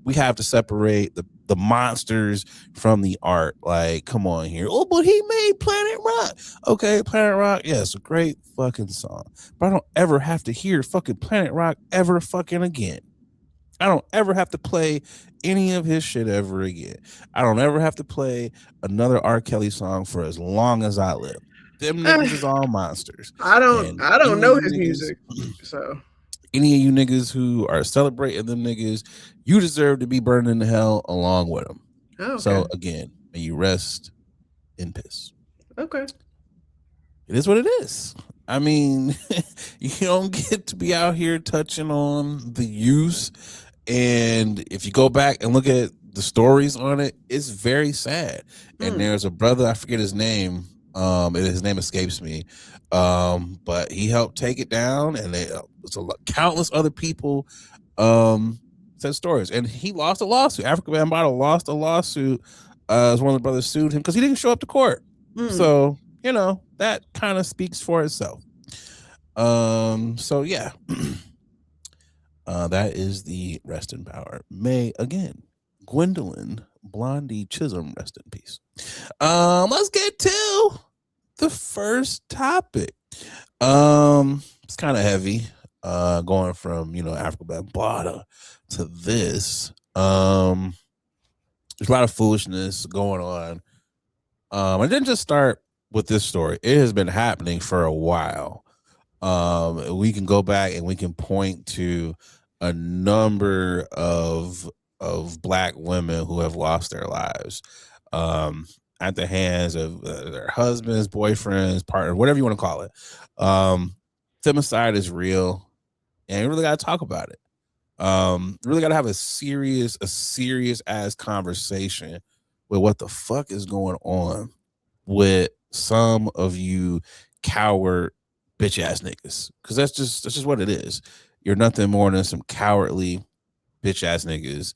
We have to separate the monsters from the art. Like, come on here. Oh, but he made Planet Rock. Okay, Planet Rock, yes, a great fucking song. But I don't ever have to hear fucking Planet Rock ever fucking again. I don't ever have to play any of his shit ever again. I don't ever have to play another R. Kelly song for as long as I live. Them niggas is all monsters. I don't know his music, so any of you niggas who are celebrating them niggas, you deserve to be burned in hell along with them. Oh, okay. So again, may you rest in piss. Okay. It is what it is. I mean, you don't get to be out here touching on the use. And if you go back and look at the stories on it, it's very sad. And there's a brother, I forget his name. His name escapes me. But he helped take it down, and countless other people said stories. And he lost a lawsuit. Africa Bambaataa lost a lawsuit as one of the brothers sued him because he didn't show up to court. So, you know, that kind of speaks for itself. So yeah. That is the rest in power. May again, Gwendolyn Blondie Chisholm, rest in peace. Let's get to the first topic. It's kind of heavy. Going from Africa Bambaataa to this. There's a lot of foolishness going on. I didn't just start with this story. It has been happening for a while. We can go back and we can point to a number of Black women who have lost their lives at the hands of their husbands, boyfriends, partners, whatever you want to call it. Femicide is real, and you really got to talk about it. Really got to have a serious ass conversation with what the fuck is going on with some of you coward bitch ass niggas, because that's just what it is. You're nothing more than some cowardly bitch ass niggas,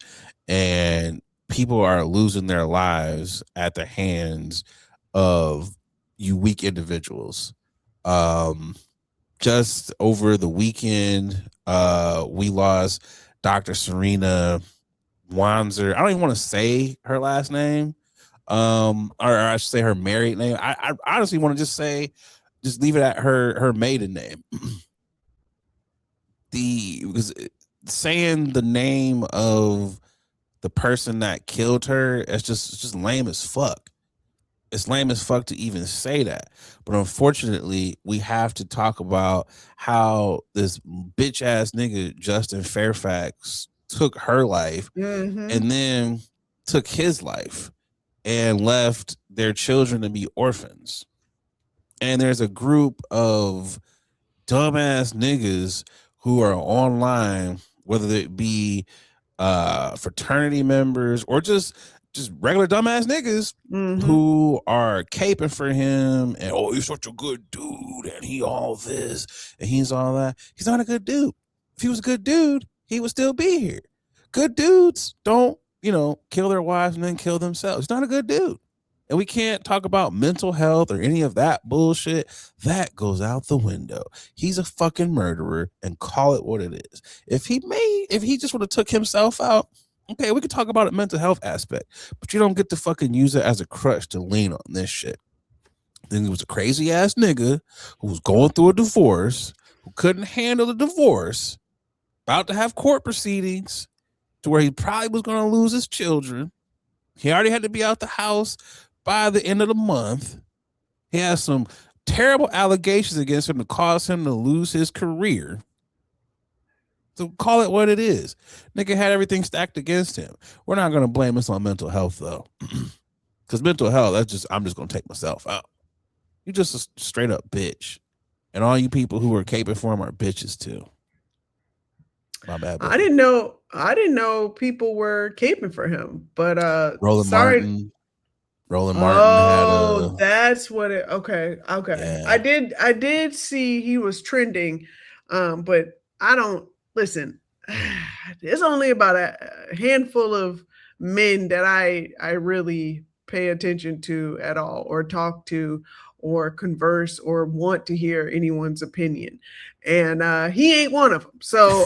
and people are losing their lives at the hands of you weak individuals. Just over the weekend, we lost Dr. Serena Wanzer. I don't even want to say her last name, or I should say her married name. I honestly want to just leave it at her maiden name. Because saying the name of the person that killed her, it's just lame as fuck. It's lame as fuck to even say that. But unfortunately, we have to talk about how this bitch ass nigga Justin Fairfax took her life and then took his life and left their children to be orphans. And there's a group of dumbass niggas who are online, whether it be fraternity members or just regular dumbass niggas who are caping for him and, oh, he's such a good dude and he all this and he's all that. He's not a good dude. If he was a good dude, he would still be here. Good dudes don't, kill their wives and then kill themselves. He's not a good dude. And we can't talk about mental health or any of that bullshit. That goes out the window. He's a fucking murderer, and call it what it is. If he just would have took himself out, okay, we could talk about a mental health aspect, but you don't get to fucking use it as a crutch to lean on this shit. Then it was a crazy ass nigga who was going through a divorce, who couldn't handle the divorce, about to have court proceedings to where he probably was going to lose his children. He already had to be out the house by the end of the month. He has some terrible allegations against him to cause him to lose his career. So call it what it is. Nigga had everything stacked against him. We're not going to blame this on mental health, though. Because mental health, I'm just going to take myself out. You just a straight up bitch. And all you people who are caping for him are bitches, too. My bad. Buddy. I didn't know people were caping for him, but Roland Martin had that's what it. Okay. Yeah. I did see he was trending, but I don't listen. There's only about a handful of men that I really pay attention to at all, or talk to, or converse, or want to hear anyone's opinion, and he ain't one of them. So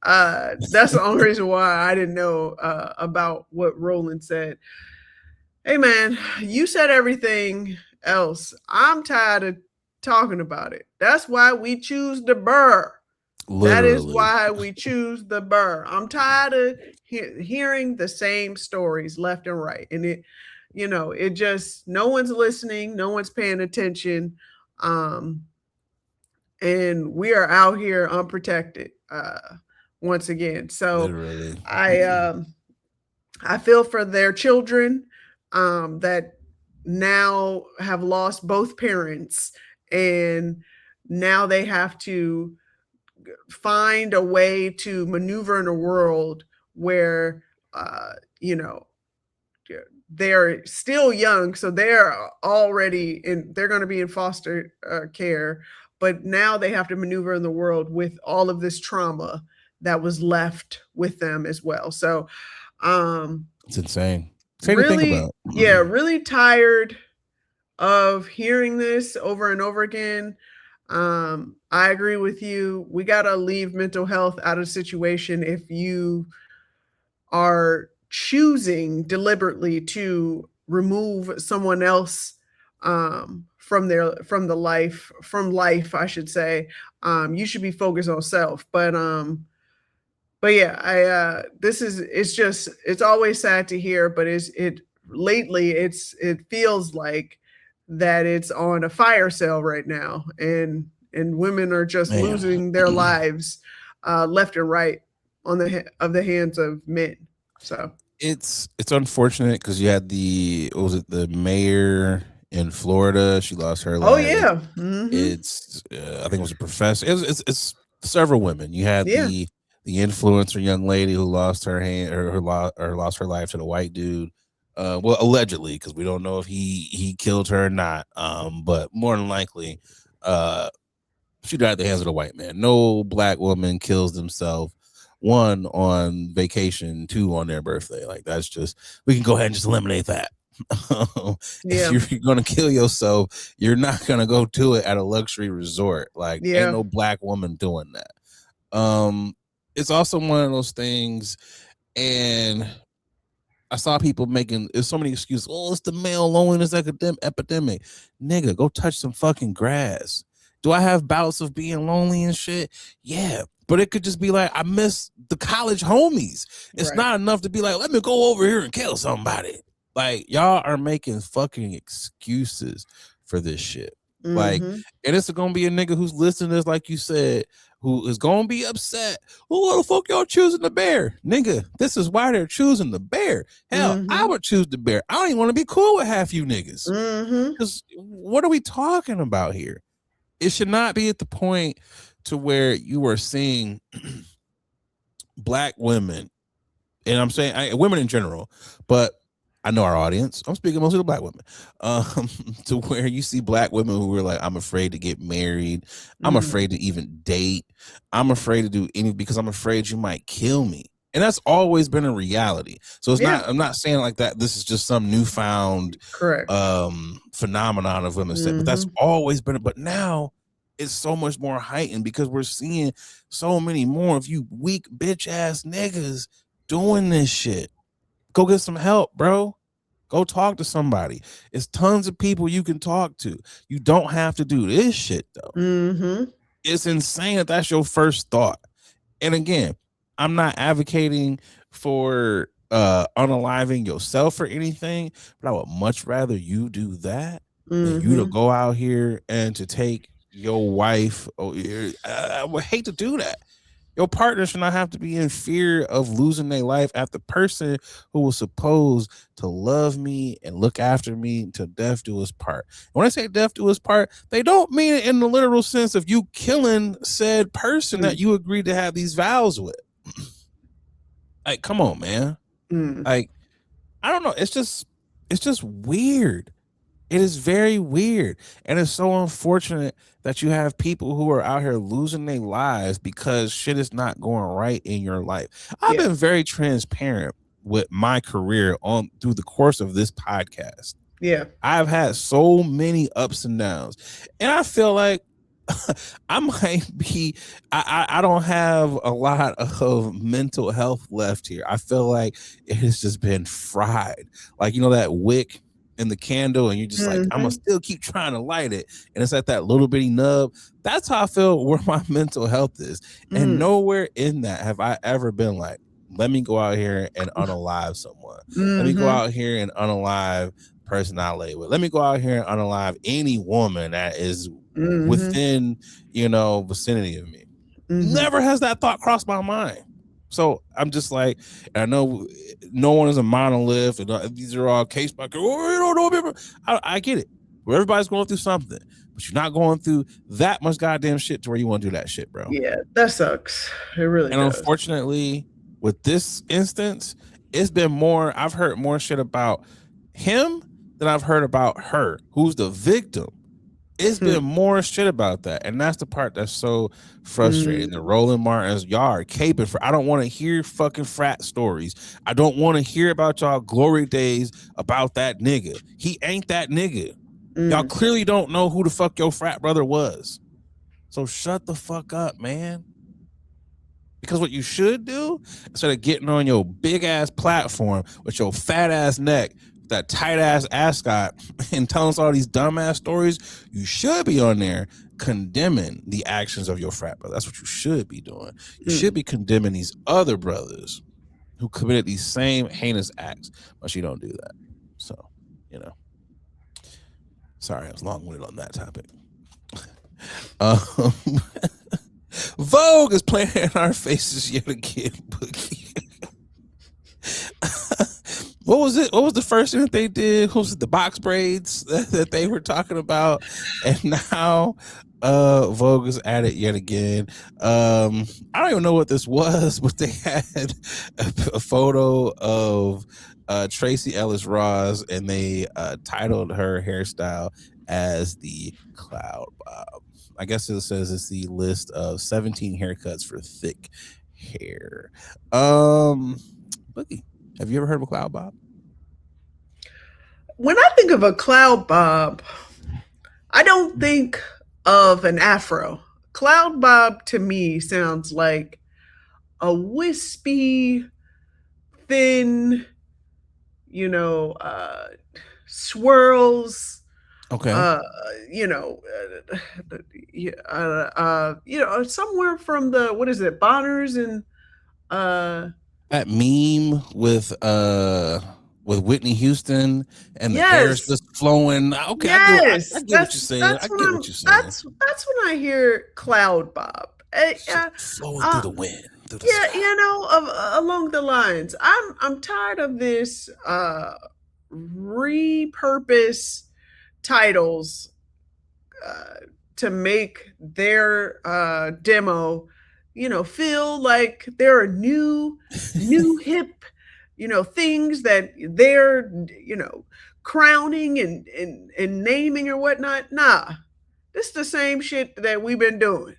that's the only reason why I didn't know about what Roland said. Hey man, you said everything else. I'm tired of talking about it. That's why we choose the burr. Literally. That is why we choose the burr. I'm tired of hearing the same stories left and right. And it just, no one's listening. No one's paying attention. And we are out here unprotected once again. So literally. I feel for their children that now have lost both parents, and now they have to find a way to maneuver in a world where, they're still young. So they're already they're going to be in foster care, but now they have to maneuver in the world with all of this trauma that was left with them as well. So it's insane. Really, really tired of hearing this over and over again. I agree with you. We got to leave mental health out of the situation. If you are choosing deliberately to remove someone else from life, I should say, you should be focused on self. But yeah, it's always sad to hear, but lately it feels like that it's on a fire sale right now, and women are just losing their lives left and right on the hands of men. So it's unfortunate because you had the mayor in Florida. She lost her life. Oh yeah. Mm-hmm. It's I think it was a professor. It's several women. You had the influencer young lady who lost her hand or lost her life to the white dude. Well, allegedly, because we don't know if he killed her or not. But more than likely, she died at the hands of the white man. No black woman kills themselves. One on vacation, two on their birthday. Like that's just we can go ahead and just eliminate that. If you're gonna kill yourself, you're not gonna go do it at a luxury resort. Like ain't no black woman doing that. It's also one of those things, and I saw people making there's so many excuses. Oh, it's the male loneliness epidemic. Nigga, go touch some fucking grass. Do I have bouts of being lonely and shit? Yeah. But it could just be like, I miss the college homies. It's not enough to be like, let me go over here and kill somebody. Like, y'all are making fucking excuses for this shit. Mm-hmm. Like, and it's going to be a nigga who's listening to this, like you said, who is going to be upset. Well, what the fuck y'all choosing the bear? Nigga, this is why they're choosing the bear. Hell, I would choose the bear. I don't even want to be cool with half you niggas. Because what are we talking about here? It should not be at the point to where you are seeing black women, and I'm saying women in general, but I know our audience. I'm speaking mostly to black women. To where you see black women who are like, I'm afraid to get married. I'm afraid to even date. I'm afraid to do anything because I'm afraid you might kill me. And that's always been a reality. So it's not, I'm not saying like that. This is just some newfound phenomenon of women saying, but that's always been, but now it's so much more heightened because we're seeing so many more of you weak bitch ass niggas doing this shit. Go get some help, bro. Go talk to somebody. It's tons of people you can talk to. You don't have to do this shit though. It's insane that that's your first thought. And again, I'm not advocating for unaliving yourself or anything, but I would much rather you do that than you to go out here and to take your wife. I would hate to do that. Your partner should not have to be in fear of losing their life at the person who was supposed to love me and look after me till death do us part. When I say death do us part, they don't mean it in the literal sense of you killing said person that you agreed to have these vows with. Like, come on, man. Like, I don't know. It's just weird. It is very weird. And it's so unfortunate that you have people who are out here losing their lives because shit is not going right in your life. I've been very transparent with my career through the course of this podcast. Yeah. I've had so many ups and downs. And I feel like I might be, I don't have a lot of mental health left here. I feel like it has just been fried. Like, you know, that wick in the candle and you're just like, I'm gonna still keep trying to light it, and it's like that little bitty nub. That's how I feel where my mental health is. And nowhere in that have I ever been like, let me go out here and unalive someone. Let me go out here and unalive person I lay with. Let me go out here and unalive any woman that is within, you know, vicinity of me. Never has that thought crossed my mind. So I'm just like, and I know no one is a monolith, and these are all case by case. I get it. Everybody's going through something, but you're not going through that much goddamn shit to where you want to do that shit, bro. Yeah, that sucks. It really does. And unfortunately, with this instance, it's been more. I've heard more shit about him than I've heard about her, who's the victim. It's been more shit about that, and that's the part that's so frustrating. The Roland Martins, y'all are caping for. I don't want to hear fucking frat stories. I don't want to hear about y'all glory days about that nigga. He ain't that nigga. Y'all clearly don't know who the fuck your frat brother was. So shut the fuck up, man. Because what you should do, instead of getting on your big ass platform with your fat ass neck, that tight ass ascot, and telling us all these dumbass stories, you should be on there condemning the actions of your frat brother. That's what you should be doing. You should be condemning these other brothers who committed these same heinous acts, but you don't do that. So, you know. Sorry, I was long-winded on that topic. Vogue is playing in our faces yet again, Boogie. What was it? What was the first thing that they did? What was it? The box braids that they were talking about, and now Vogue is at it yet again. I don't even know what this was, but they had a photo of Tracy Ellis Ross, and they titled her hairstyle as the Cloud Bob. I guess it says it's the list of 17 haircuts for thick hair. Boogie, have you ever heard of a Cloud Bob? When I think of a Cloud Bob, I don't think of an afro. Cloud Bob to me sounds like a wispy, thin, swirls. Okay. Somewhere from the, what is it, Bonners and that meme with Whitney Houston and the hair is just flowing. Okay, yes, I get what you're saying. I get what you're saying. That's when I hear Cloud Bob. Flowing through the wind. Through the Yeah, sky. along the lines. I'm tired of this repurpose titles to make their demo, feel like there are new hip, things that they're, crowning and naming or whatnot. Nah, this is the same shit that we've been doing.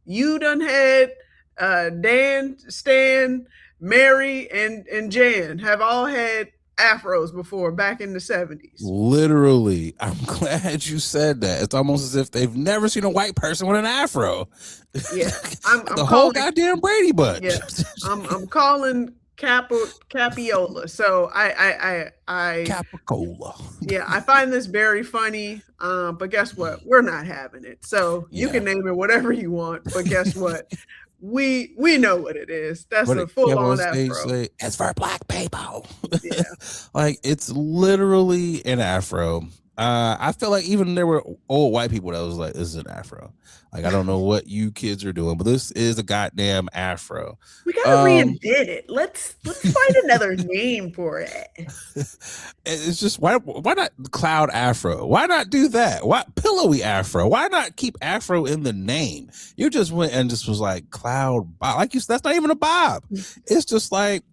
You done had Dan, Stan, Mary, and Jan have all had afros before back in the 70s. Literally, I'm glad you said that. It's almost as if they've never seen a white person with an afro. Yeah, I'm the whole goddamn Brady Bunch. Yeah, I'm calling Capiola. So I Capicola. Yeah, I find this very funny. But guess what? We're not having it. So you can name it whatever you want. But guess what? We know what it is. That's a full-on afro. It's for black people. Yeah. Like, it's literally an afro. I feel like even there were old white people that was like, this is an afro. Like, I don't know what you kids are doing, but this is a goddamn afro. We gotta reinvent it. Let's find another name for it. It's just why not cloud afro? Why not do that? Why pillowy afro? Why not keep afro in the name? You just went and just was like cloud bob. Like, that's not even a bob. It's just like,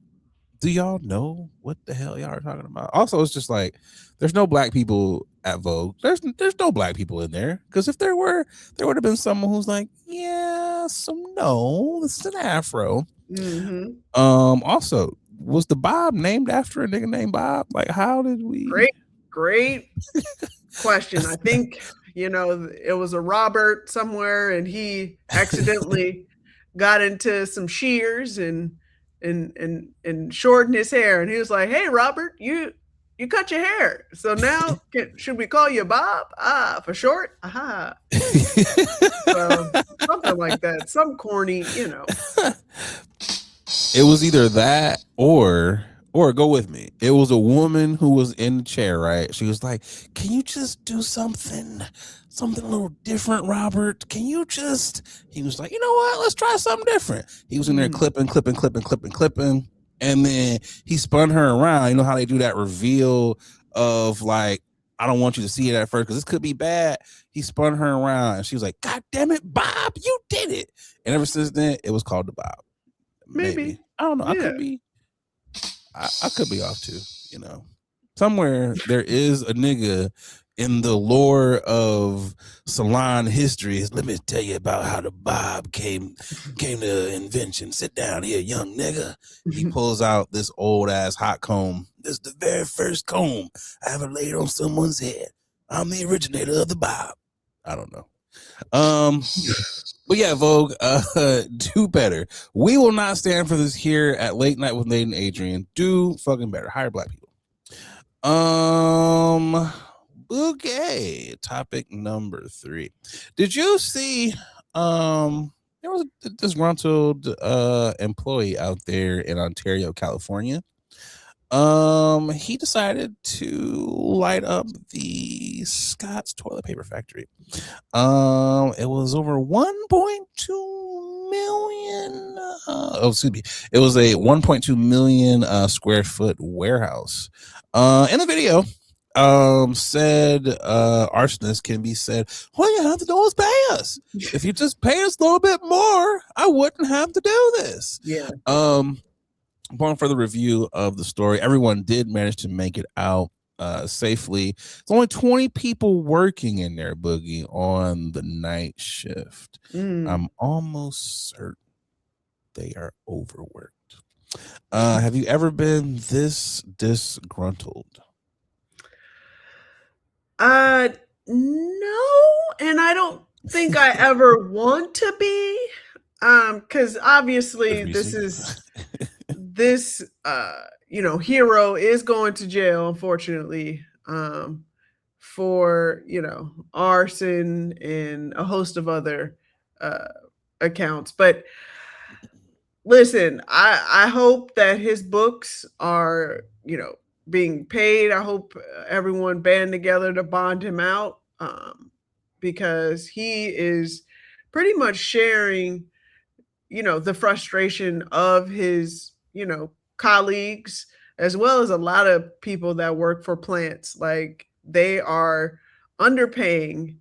do y'all know what the hell y'all are talking about? Also, it's just like, there's no black people at Vogue. There's no black people in there, because if there were, there would have been someone who's like, yeah, so no, this is an afro. Mm-hmm. Also, was the Bob named after a nigga named Bob? Like, how did we? Great question. I think it was a Robert somewhere, and he accidentally got into some shears and shortened his hair, and he was like, "Hey, Robert, you cut your hair, so now should we call you Bob? For short? Aha." So, something like that. Some corny, It was either that or go with me. It was a woman who was in the chair, right? She was like, "Can you just do something a little different, Robert? Can you just?" He was like, "You know what? Let's try something different." He was in there clipping. And then he spun her around. You know how they do that reveal of like, I don't want you to see it at first because this could be bad. He spun her around and she was like, "God damn it, Bob, you did it." And ever since then, it was called the Bob. Maybe. I don't know. Yeah. I could be off too. Somewhere there is a nigga in the lore of salon history. Let me tell you about how the Bob came to invention. Sit down here, young nigga. He pulls out this old ass hot comb. This is the very first comb I ever laid on someone's head. I'm the originator of the Bob. I don't know. But yeah, Vogue, do better. We will not stand for this here at Late Night with Nate and Adrian. Do fucking better. Hire black people. Okay, topic number 3. Did you see there was a disgruntled employee out there in Ontario, California, He decided to light up the Scott's toilet paper factory. It was over 1.2 million. Excuse me. It was a 1.2 million square foot warehouse. In the video, said arsonist can be said, all you have to do is pay us. If you just pay us a little bit more, I wouldn't have to do this. Yeah. Upon further review of the story, everyone did manage to make it out safely. There's only 20 people working in there, Boogie, on the night shift. I'm almost certain they are overworked. Have you ever been this disgruntled? No, and I don't think I ever want to be. Because obviously this hero is going to jail, unfortunately, for arson and a host of other accounts. But listen, I hope that his books are being paid. I hope everyone band together to bond him out, because he is pretty much sharing the frustration of his colleagues, as well as a lot of people that work for plants. Like, they are underpaying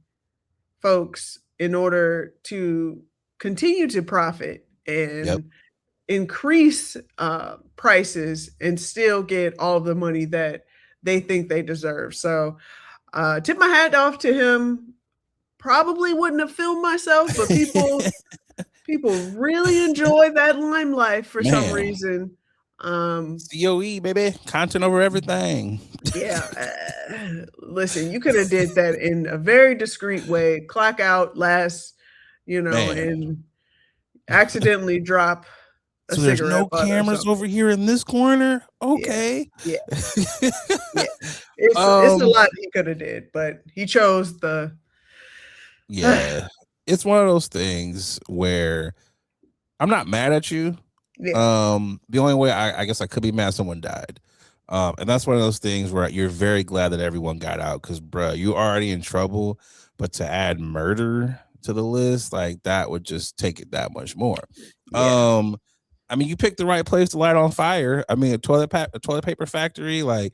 folks in order to continue to profit and increase prices and still get all the money that they think they deserve. So tip my hat off to him. Probably wouldn't have filmed myself, but people really enjoy that limelight for some reason. COE, baby, content over everything. Yeah. Listen, you could have did that in a very discreet way. Clock out last, and accidentally drop a so there's cigarette. No cameras over here in this corner. Okay. Yeah. It's a lot he could have did, but he chose the. Yeah. It's one of those things where I'm not mad at you. Yeah. The only way I guess I could be mad someone died. And that's one of those things where you're very glad that everyone got out, because bruh, you already in trouble, but to add murder to the list, like, that would just take it that much more. Yeah. I mean, you picked the right place to light on fire. I mean, a toilet paper factory, like,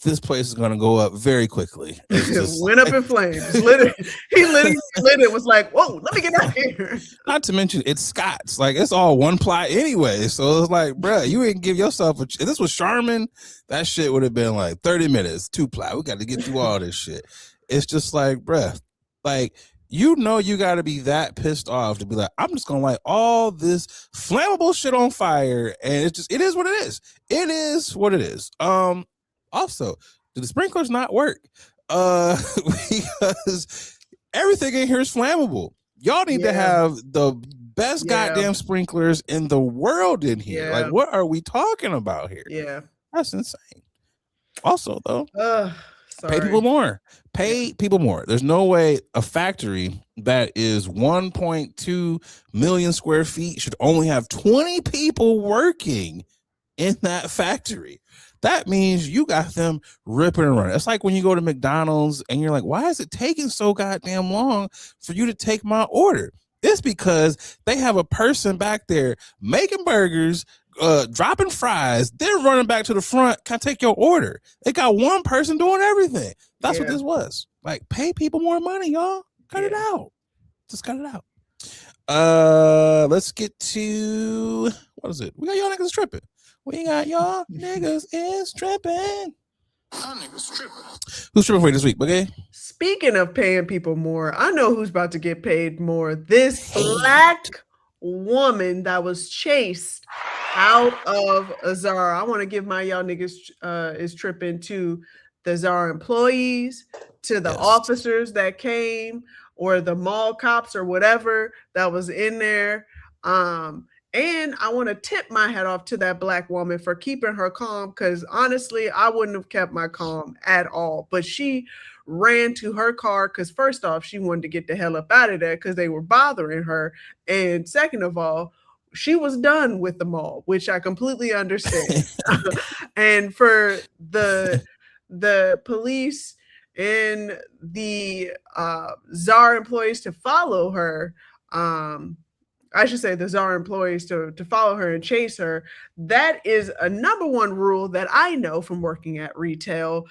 this place is going to go up very quickly. It just went up in flames. He literally lit it, was like, whoa, let me get out of here. Not to mention, it's Scott's. Like, it's all one ply anyway. So it's like, bruh, you didn't give yourself if this was Charmin, that shit would have been like 30 minutes, 2 ply. We got to get through all this shit. It's just like, bruh, like, you got to be that pissed off to be like, I'm just going to light all this flammable shit on fire. And it is what it is. It is what it is. Also, do the sprinklers not work? Because everything in here is flammable. Y'all need to have the best goddamn sprinklers in the world in here. Like, what are we talking about here? Yeah. That's insane. Also, though, pay people more. Pay people more. There's no way a factory that is 1.2 million square feet should only have 20 people working in that factory. That means you got them ripping and running. It's like when you go to McDonald's and you're like, why is it taking so goddamn long for you to take my order? It's because they have a person back there making burgers, dropping fries, then running back to the front. Can I take your order? They got one person doing everything. That's what this was. Like, pay people more money, y'all. Cut it out. Just cut it out. Let's get to, what is it? We got y'all niggas tripping. We got y'all niggas is tripping. Who's tripping for you this week, okay? Speaking of paying people more, I know who's about to get paid more. This black woman that was chased out of a Zara. I want to give my y'all niggas is tripping to the Zara employees, to the officers that came, or the mall cops or whatever that was in there. And I want to tip my hat off to that black woman for keeping her calm, because honestly, I wouldn't have kept my calm at all. But she ran to her car because, first off, she wanted to get the hell up out of there because they were bothering her. And second of all, she was done with the mall, which I completely understand. And for the police and the Zara employees to follow her, I should say the Zara employees to follow her and chase her. That is a number one rule that I know from working at retail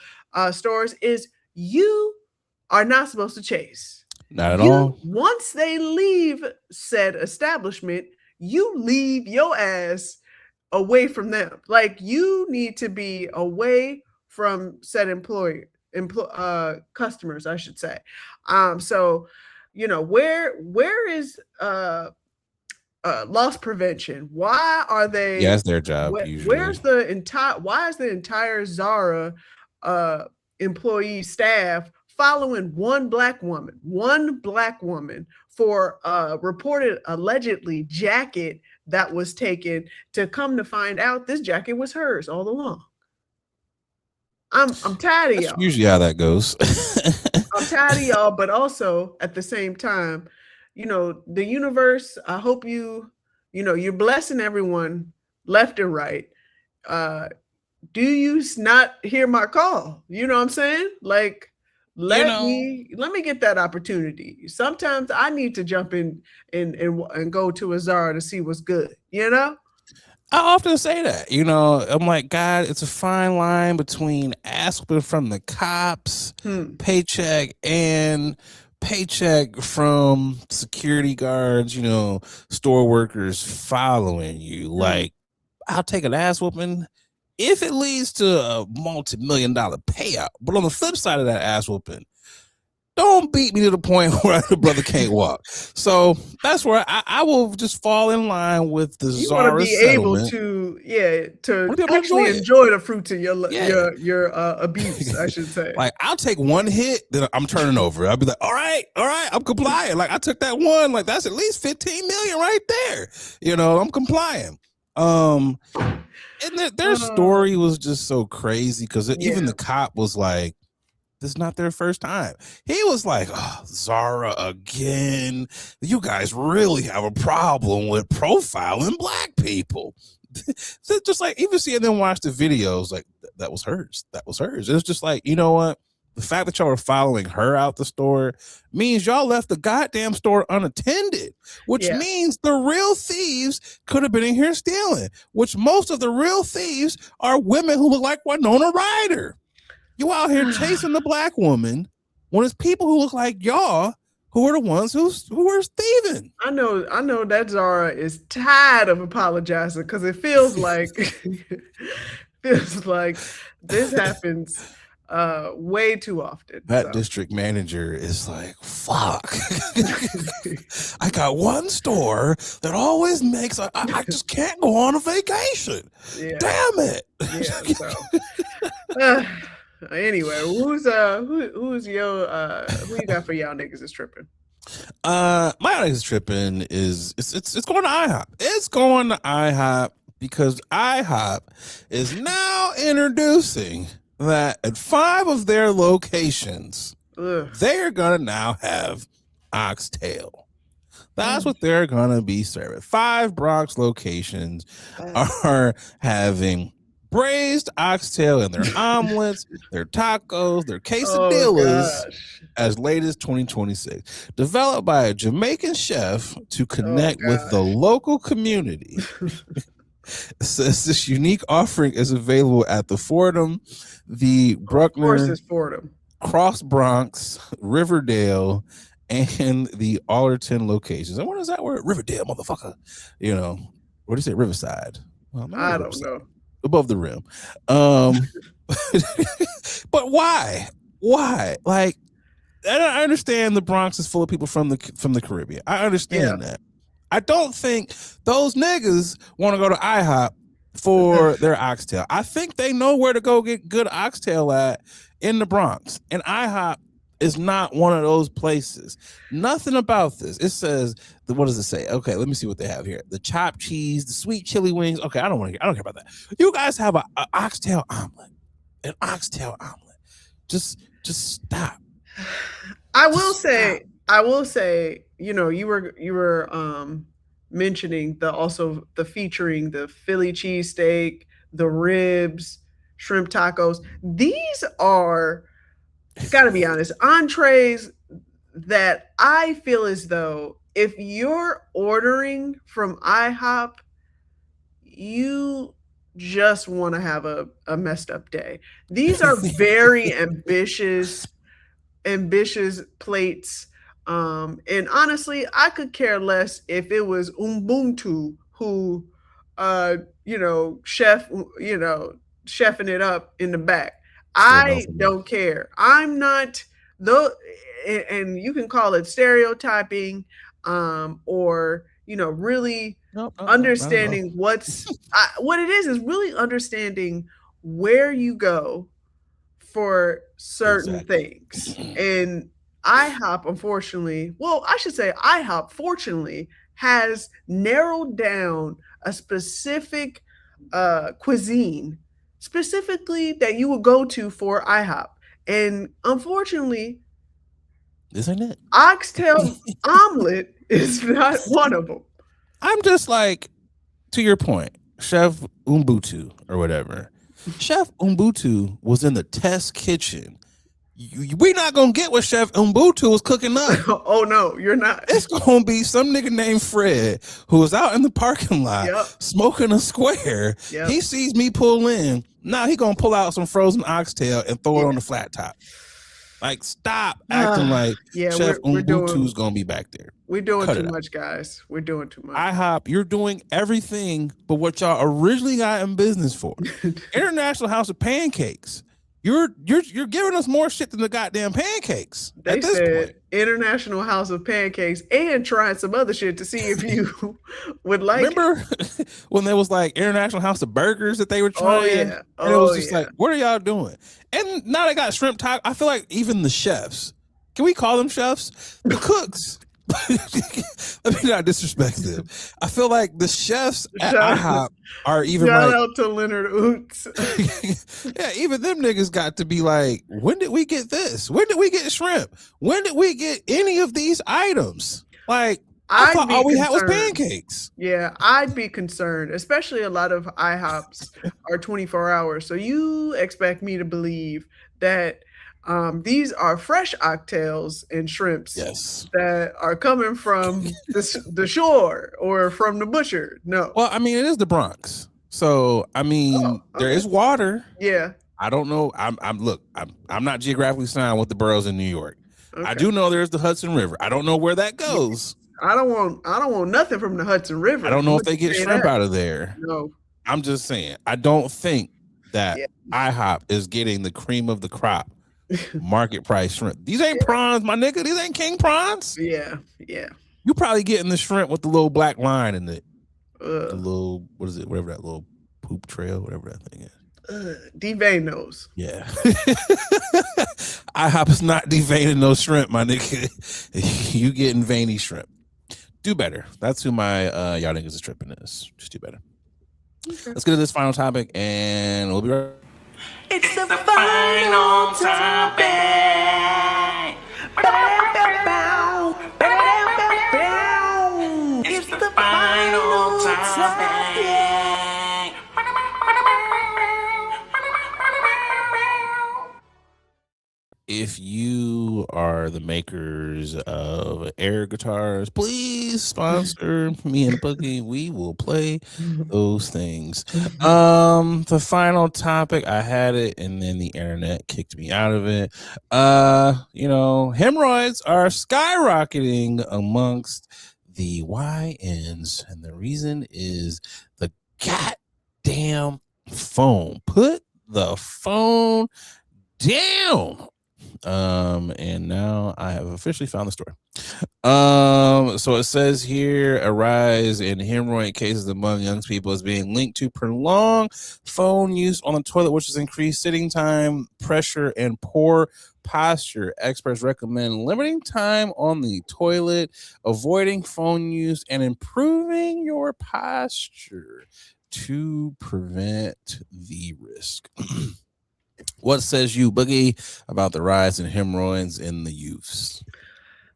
stores is you are not supposed to chase. Not at all. Once they leave said establishment, you leave your ass away from them. Like you need to be away from said customers, I should say. So where is loss prevention? Why are they? Yeah, that's their job. Usually, why is the entire Zara employee staff following one black woman for reported allegedly jacket that was taken, to come to find out this jacket was hers all along? I'm tired of y'all. Usually how that goes. I'm tired of y'all, but also at the same time, the universe, I hope you're blessing everyone left and right. Do you not hear my call? You know what I'm saying? Like, let me get that opportunity. Sometimes I need to jump in and go to a Zara to see what's good, I often say that, I'm like, God, it's a fine line between ass whooping from the cops, paycheck, and paycheck from security guards, store workers following you. Like, I'll take an ass whooping if it leads to a multi-million-dollar payout. But on the flip side of that ass whooping, don't beat me to the point where the brother can't walk. So that's where I will just fall in line with the Zara settlement. Able to actually enjoy the fruits of your abuse, I should say. Like, I'll take one hit, then I'm turning over. I'll be like, all right, I'm complying. Like, I took that one, like that's at least 15 million right there. I'm complying. And their story was just so crazy because even the cop was like, this is not their first time. He was like, oh, Zara again. You guys really have a problem with profiling black people. So just like, even seeing them watch the videos, like, that was hers. It was just like, you know what? The fact that y'all are following her out the store means y'all left the goddamn store unattended, which means the real thieves could have been in here stealing, which most of the real thieves are women who look like Winona Ryder. You out here chasing the black woman when it's people who look like y'all who are the ones who are thieving. I know that Zara is tired of apologizing because it feels like this happens way too often. That district manager is like, fuck. I got one store that always makes I just can't go on a vacation. Yeah. Damn it. Yeah, so. Anyway, who's your who you got for y'all niggas is tripping? My niggas is tripping is it's going to IHOP. It's going to IHOP because IHOP is now introducing that at 5 of their locations, they're gonna now have oxtail. That's what they're gonna be serving. 5 Bronx locations are having braised oxtail in their omelets, their tacos, their quesadillas as late as 2026. Developed by a Jamaican chef to connect with the local community. It says this unique offering is available at the Fordham, the Bruckner, Cross Bronx, Riverdale, and the Alderton locations. And what is that word? Riverdale, motherfucker. What do you say? Riverside. Well, I don't know. Above the rim. But why? Like, I understand the Bronx is full of people from the Caribbean. I understand that. I don't think those niggas want to go to IHOP for their oxtail. I think they know where to go get good oxtail at in the Bronx. And IHOP is not one of those places. Nothing about this. It says, what does it say? Okay, let me see what they have here. The chopped cheese, the sweet chili wings. Okay, I don't care about that. You guys have an oxtail omelet. An oxtail omelet. Just stop. I will say, you were mentioning the featuring the Philly cheesesteak, the ribs, shrimp tacos. These are, gotta be honest, entrees that I feel as though if you're ordering from IHOP, you just want to have a messed up day. These are very ambitious plates. And honestly, I could care less if it was Ubuntu who, uh, chef, chefing it up in the back. Still no I for me. don't care. I'm not though, and you can call it stereotyping, or really Nope, nope, nope, not at all. understanding what it is really understanding where you go for certain Exactly. things. And IHOP, unfortunately, well, I should say IHOP, fortunately, has narrowed down a specific cuisine, specifically that you would go to for IHOP. And unfortunately, This ain't it. oxtail omelet is not one of them. I'm just like, to your point, Chef Ubuntu or whatever. Chef Ubuntu was in the test kitchen. We not gonna get what Chef Ubuntu was cooking up. Oh no, you're not. It's gonna be some nigga named Fred who was out in the parking lot Yep. smoking a square. Yep. He sees me pull in. Now he gonna pull out some frozen oxtail and throw it on the flat top. Like, stop acting like Chef Ubuntu's gonna be back there. We're doing too much, guys. We're doing too much. IHOP, you're doing everything but what y'all originally got in business for. International House of Pancakes. You're giving us more shit than the goddamn pancakes. They said International House of Pancakes and trying some other shit to see if you would like. Remember when there was like International House of Burgers that they were trying? Oh yeah. And it was just like, what are y'all doing? And now they got shrimp taco. I feel like even the chefs, can we call them chefs? The cooks. Let me not disrespect them. I feel like the chefs at IHOP are even shout like, out to Leonard Oots. Yeah, even them niggas got to be like, when did we get this? When did we get shrimp? When did we get any of these items? Like, I thought all we had was pancakes. Yeah, I'd be concerned, especially a lot of IHOPs are 24 hours. So you expect me to believe that these are fresh oxtails and shrimps that are coming from the shore or from the butcher. No. Well, I mean, it is the Bronx. So, I mean, there is water. Yeah. I don't know. I'm not geographically sound with the boroughs in New York. Okay. I do know there's the Hudson River. I don't know where that goes. I don't want nothing from the Hudson River. I don't know if they get shrimp out of there. No. I'm just saying. I don't think that IHOP is getting the cream of the crop market price shrimp. These ain't prawns, my nigga. These ain't king prawns. Yeah. You probably getting the shrimp with the little black line in it. The little, what is it? Whatever that little poop trail, whatever that thing is. Devein those. Yeah. IHOP is not deveining no shrimp, my nigga. You getting veiny shrimp. Do better. That's who my y'all niggas is tripping is. Just do better. Okay. Let's get to this final topic and we'll be right back. It's the final topic. It's the final topic. If you are the makers of air guitars, please sponsor me and Boogie. We will play those things. The final topic, I had it and then the internet kicked me out of it. Hemorrhoids are skyrocketing amongst the YNs, and the reason is the goddamn phone. Put the phone down. And now I have officially found the story. So it says here, a rise in hemorrhoid cases among young people is being linked to prolonged phone use on the toilet, which has increased sitting time, pressure, and poor posture. Experts recommend limiting time on the toilet, avoiding phone use, and improving your posture to prevent the risk. What says you, Boogie, about the rise in hemorrhoids in the youths?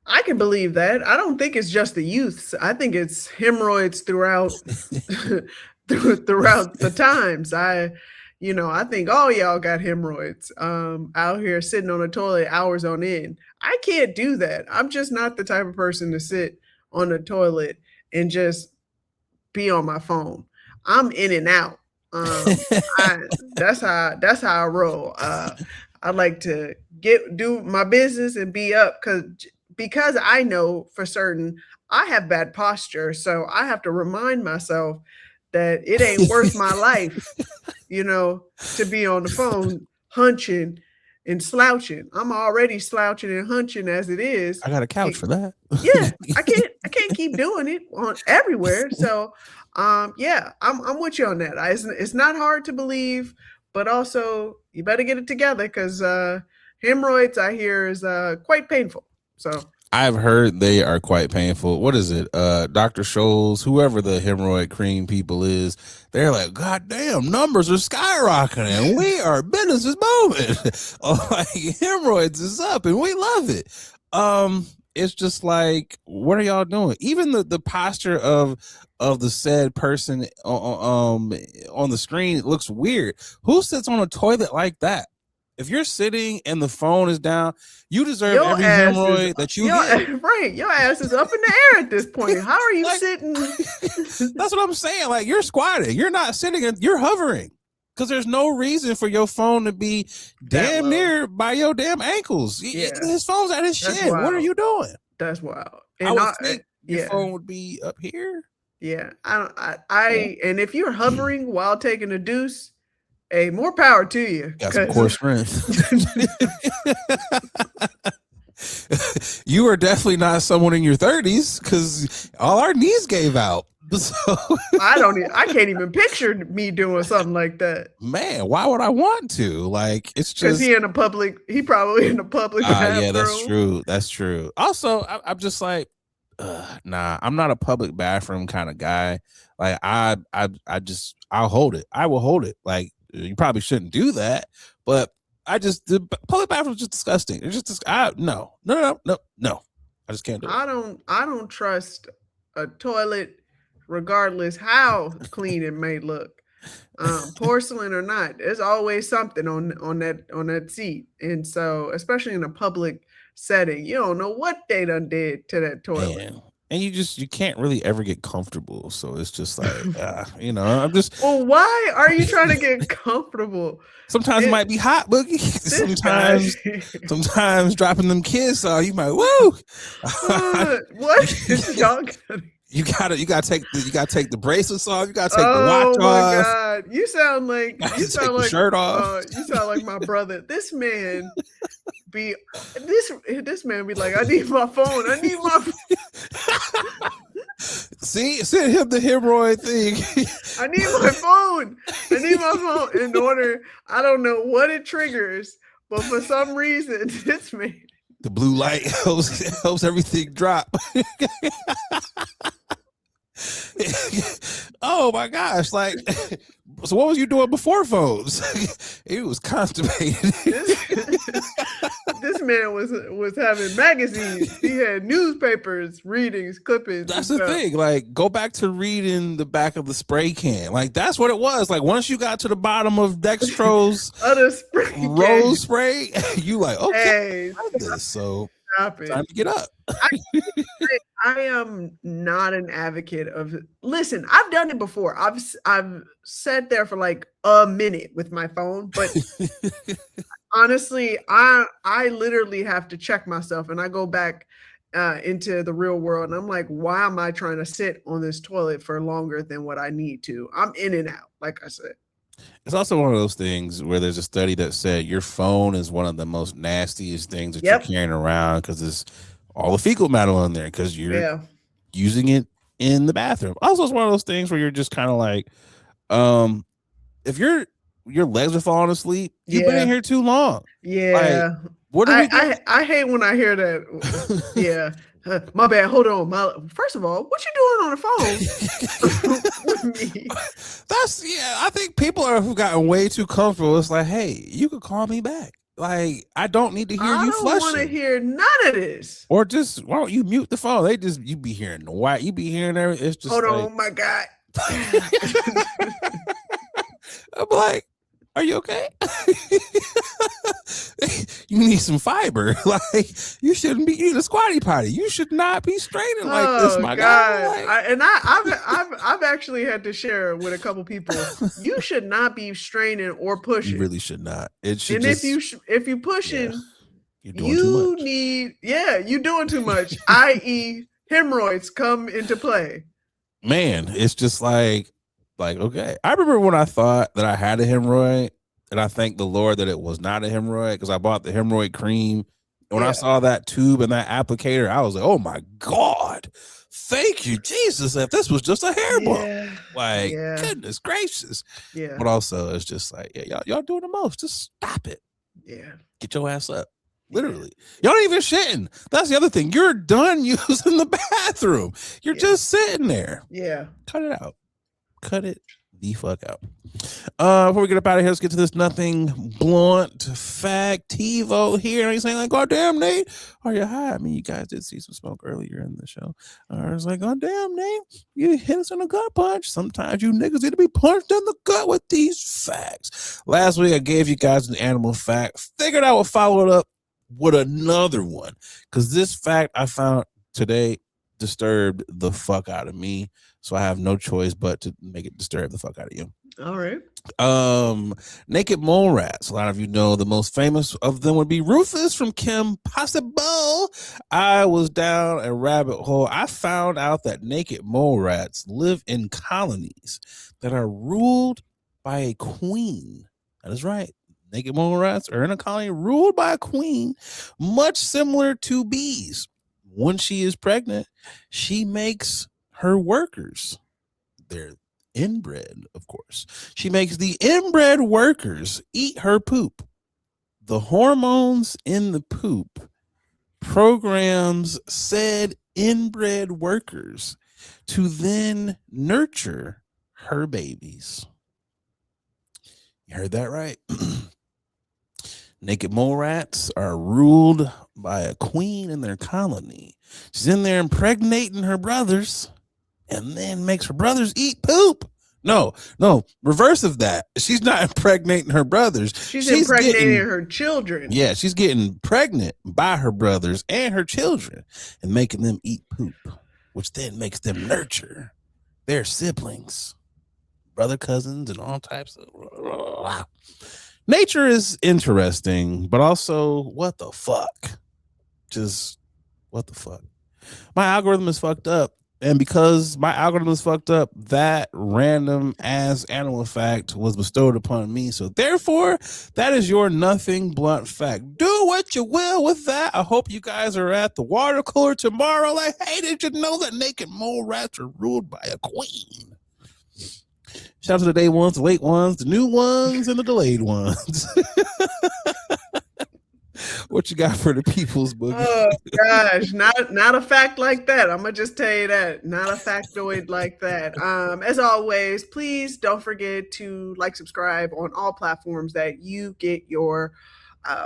I can believe that. I don't think it's just the youths. I think it's hemorrhoids throughout throughout the times. I think all y'all got hemorrhoids out here sitting on the toilet hours on end. I can't do that. I'm just not the type of person to sit on the toilet and just be on my phone. I'm in and out. I that's how I roll. I like to do my business and be up because I know for certain I have bad posture, so I have to remind myself that it ain't worth my life, to be on the phone hunching and slouching. I'm already slouching and hunching as it is. I got a couch for that. Yeah, I can't keep doing it on everywhere. So yeah, I'm with you on that. It's not hard to believe, but also you better get it together because hemorrhoids I hear is quite painful. So I've heard they are quite painful. What is it? Dr. Scholl's, whoever the hemorrhoid cream people is, they're like, God damn, numbers are skyrocketing. We are business is moving. Like hemorrhoids is up and we love it. It's just like, what are y'all doing? Even the posture of the said person on the screen, it looks weird. Who sits on a toilet like that? If you're sitting and the phone is down, you deserve every hemorrhoid that you get. Right. Your ass is up in the air at this point. How are you sitting? That's what I'm saying. Like, you're squatting. You're not sitting. You're hovering. Because there's no reason for your phone to be damn near by your damn ankles. Yeah. His phone's at his chin. What are you doing? That's wild. And I would think your phone would be up here. Yeah. And if you're hovering while taking a deuce, hey, more power to you. Got some core strength. You are definitely not someone in your 30s because all our knees gave out. So I can't even picture me doing something like that. Man, why would I want to? Like, it's just because he probably in a public bathroom. Yeah, that's true. Also, I'm just like, nah, I'm not a public bathroom kind of guy. Like, I'll hold it. I will hold it. Like, you probably shouldn't do that, but the public bathroom is just disgusting. It's just no. I just can't do it. I don't trust a toilet, regardless how clean it may look, porcelain or not. There's always something on that seat, and so especially in a public setting, you don't know what they done did to that toilet. Man. And you can't really ever get comfortable. So it's just like, I'm just. Well, why are you trying to get comfortable? Sometimes it might be hot, Boogie. Sometimes dropping them kids on, you might, woo. What? Y'all You gotta take the bracelets off. You gotta take the watch off. Oh my God! You sound like the shirt off. You sound like my brother. This man be like, I need my phone. I need my phone. See, send him the hemorrhoid thing. I need my phone. In order, I don't know what it triggers, but for some reason, this man. The blue light helps everything drop. Oh my gosh! Like, so what was you doing before phones? It was constipated. This man was having magazines. He had newspapers, readings, clippings. That's the thing. Like, go back to reading the back of the spray can. Like, that's what it was. Like, once you got to the bottom of dextrose, rose spray, you like, okay, I like this. So time to get up. I am not an advocate of. Listen, I've done it before. I've sat there for like a minute with my phone, but honestly, I literally have to check myself, and I go back into the real world, and I'm like, why am I trying to sit on this toilet for longer than what I need to? I'm in and out, like I said. It's also one of those things where there's a study that said your phone is one of the most nastiest things that you're carrying around because it's all the fecal matter on there because you're using it in the bathroom. Also, it's one of those things where you're just kind of like, if your legs are falling asleep, you've been in here too long. Yeah. Like, what are we doing? I hate when I hear that. Yeah. My bad. Hold on. First of all, what you doing on the phone with me? I think people have gotten way too comfortable. It's like, hey, you could call me back. Like, I don't need to hear I you don't want to flushing. hear none of this. Or just why don't you mute the phone? You be hearing the white, you be hearing everything. It's just Hold like, on, my God. I'm like, are you okay? You need some fiber. Like, you shouldn't be eating a squatty potty. You should not be straining like this, my guy. Like, I've actually had to share with a couple people. You should not be straining or pushing. you really should not. It should. And just, if you pushing, you're doing too much. You're doing too much. I.e., hemorrhoids come into play. Man, it's just like okay. I remember when I thought that I had a hemorrhoid, and I thank the Lord that it was not a hemorrhoid, because I bought the hemorrhoid cream. And when I saw that tube and that applicator, I was like, oh my God, thank you, Jesus, if this was just a hair bump. Like, goodness gracious. Yeah. But also, it's just like, y'all doing the most. Just stop it. Yeah. Get your ass up. Literally. Y'all ain't even shitting. That's the other thing. You're done using the bathroom. You're just sitting there. Yeah. Cut it out. Cut it the fuck out. Before we get up out of here, let's get to this nothing blunt fact. TiVo here. And he's saying, like, God damn, Nate, are you high? I mean, you guys did see some smoke earlier in the show. I was like, God damn, Nate, you hit us in a gut punch. Sometimes you niggas need to be punched in the gut with these facts. Last week, I gave you guys an animal fact. Figured I would follow it up with another one, because this fact I found today disturbed the fuck out of me. So I have no choice but to make it disturb the fuck out of you. All right. Naked mole rats. A lot of you know the most famous of them would be Rufus from Kim Possible. I was down a rabbit hole. I found out that naked mole rats live in colonies that are ruled by a queen. That is right. Naked mole rats are in a colony ruled by a queen, much similar to bees. When she is pregnant, she makes her workers, they're inbred, of course. She makes the inbred workers eat her poop. The hormones in the poop programs said inbred workers to then nurture her babies. You heard that right. Naked mole rats are ruled by a queen in their colony. She's in there impregnating her brothers and then makes her brothers eat poop. No, reverse of that. She's not impregnating her brothers. She's impregnating her children. Yeah, she's getting pregnant by her brothers and her children and making them eat poop, which then makes them nurture their siblings, brother, cousins, and all types of... Nature is interesting, but also, what the fuck? Just, what the fuck? My algorithm is fucked up. And because my algorithm is fucked up, that random ass animal fact was bestowed upon me. So therefore, that is your nothing blunt fact. Do what you will with that. I hope you guys are at the water cooler tomorrow. Like, hey, did you know that naked mole rats are ruled by a queen? Shout out to the day ones, the late ones, the new ones, and the delayed ones. What you got for the people's book? Oh gosh, not a fact like that. I'm gonna just tell you that. Not a factoid like that. As always, please don't forget to like, subscribe on all platforms that you get your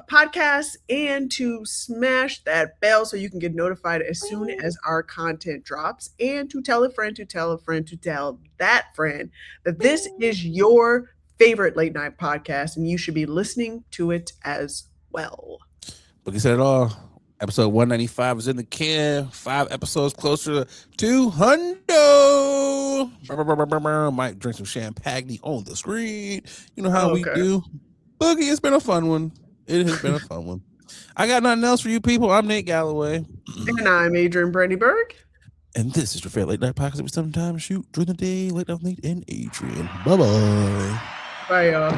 podcasts, and to smash that bell so you can get notified as soon as our content drops, and to tell a friend to tell a friend to tell that friend that this is your favorite late night podcast and you should be listening to it as well. Boogie said it all. Episode 195 is in the can. 5 episodes closer to hundo. Might drink some champagne on the screen. You know how we do. Boogie, it's been a fun one. It has been a fun one. I got nothing else for you people. I'm Nate Galloway. And I'm Adrian Brandyberg. And this is your favorite late night podcast. We sometimes shoot during the day. Late night with Nate and Adrian. Bye-bye. Bye, y'all.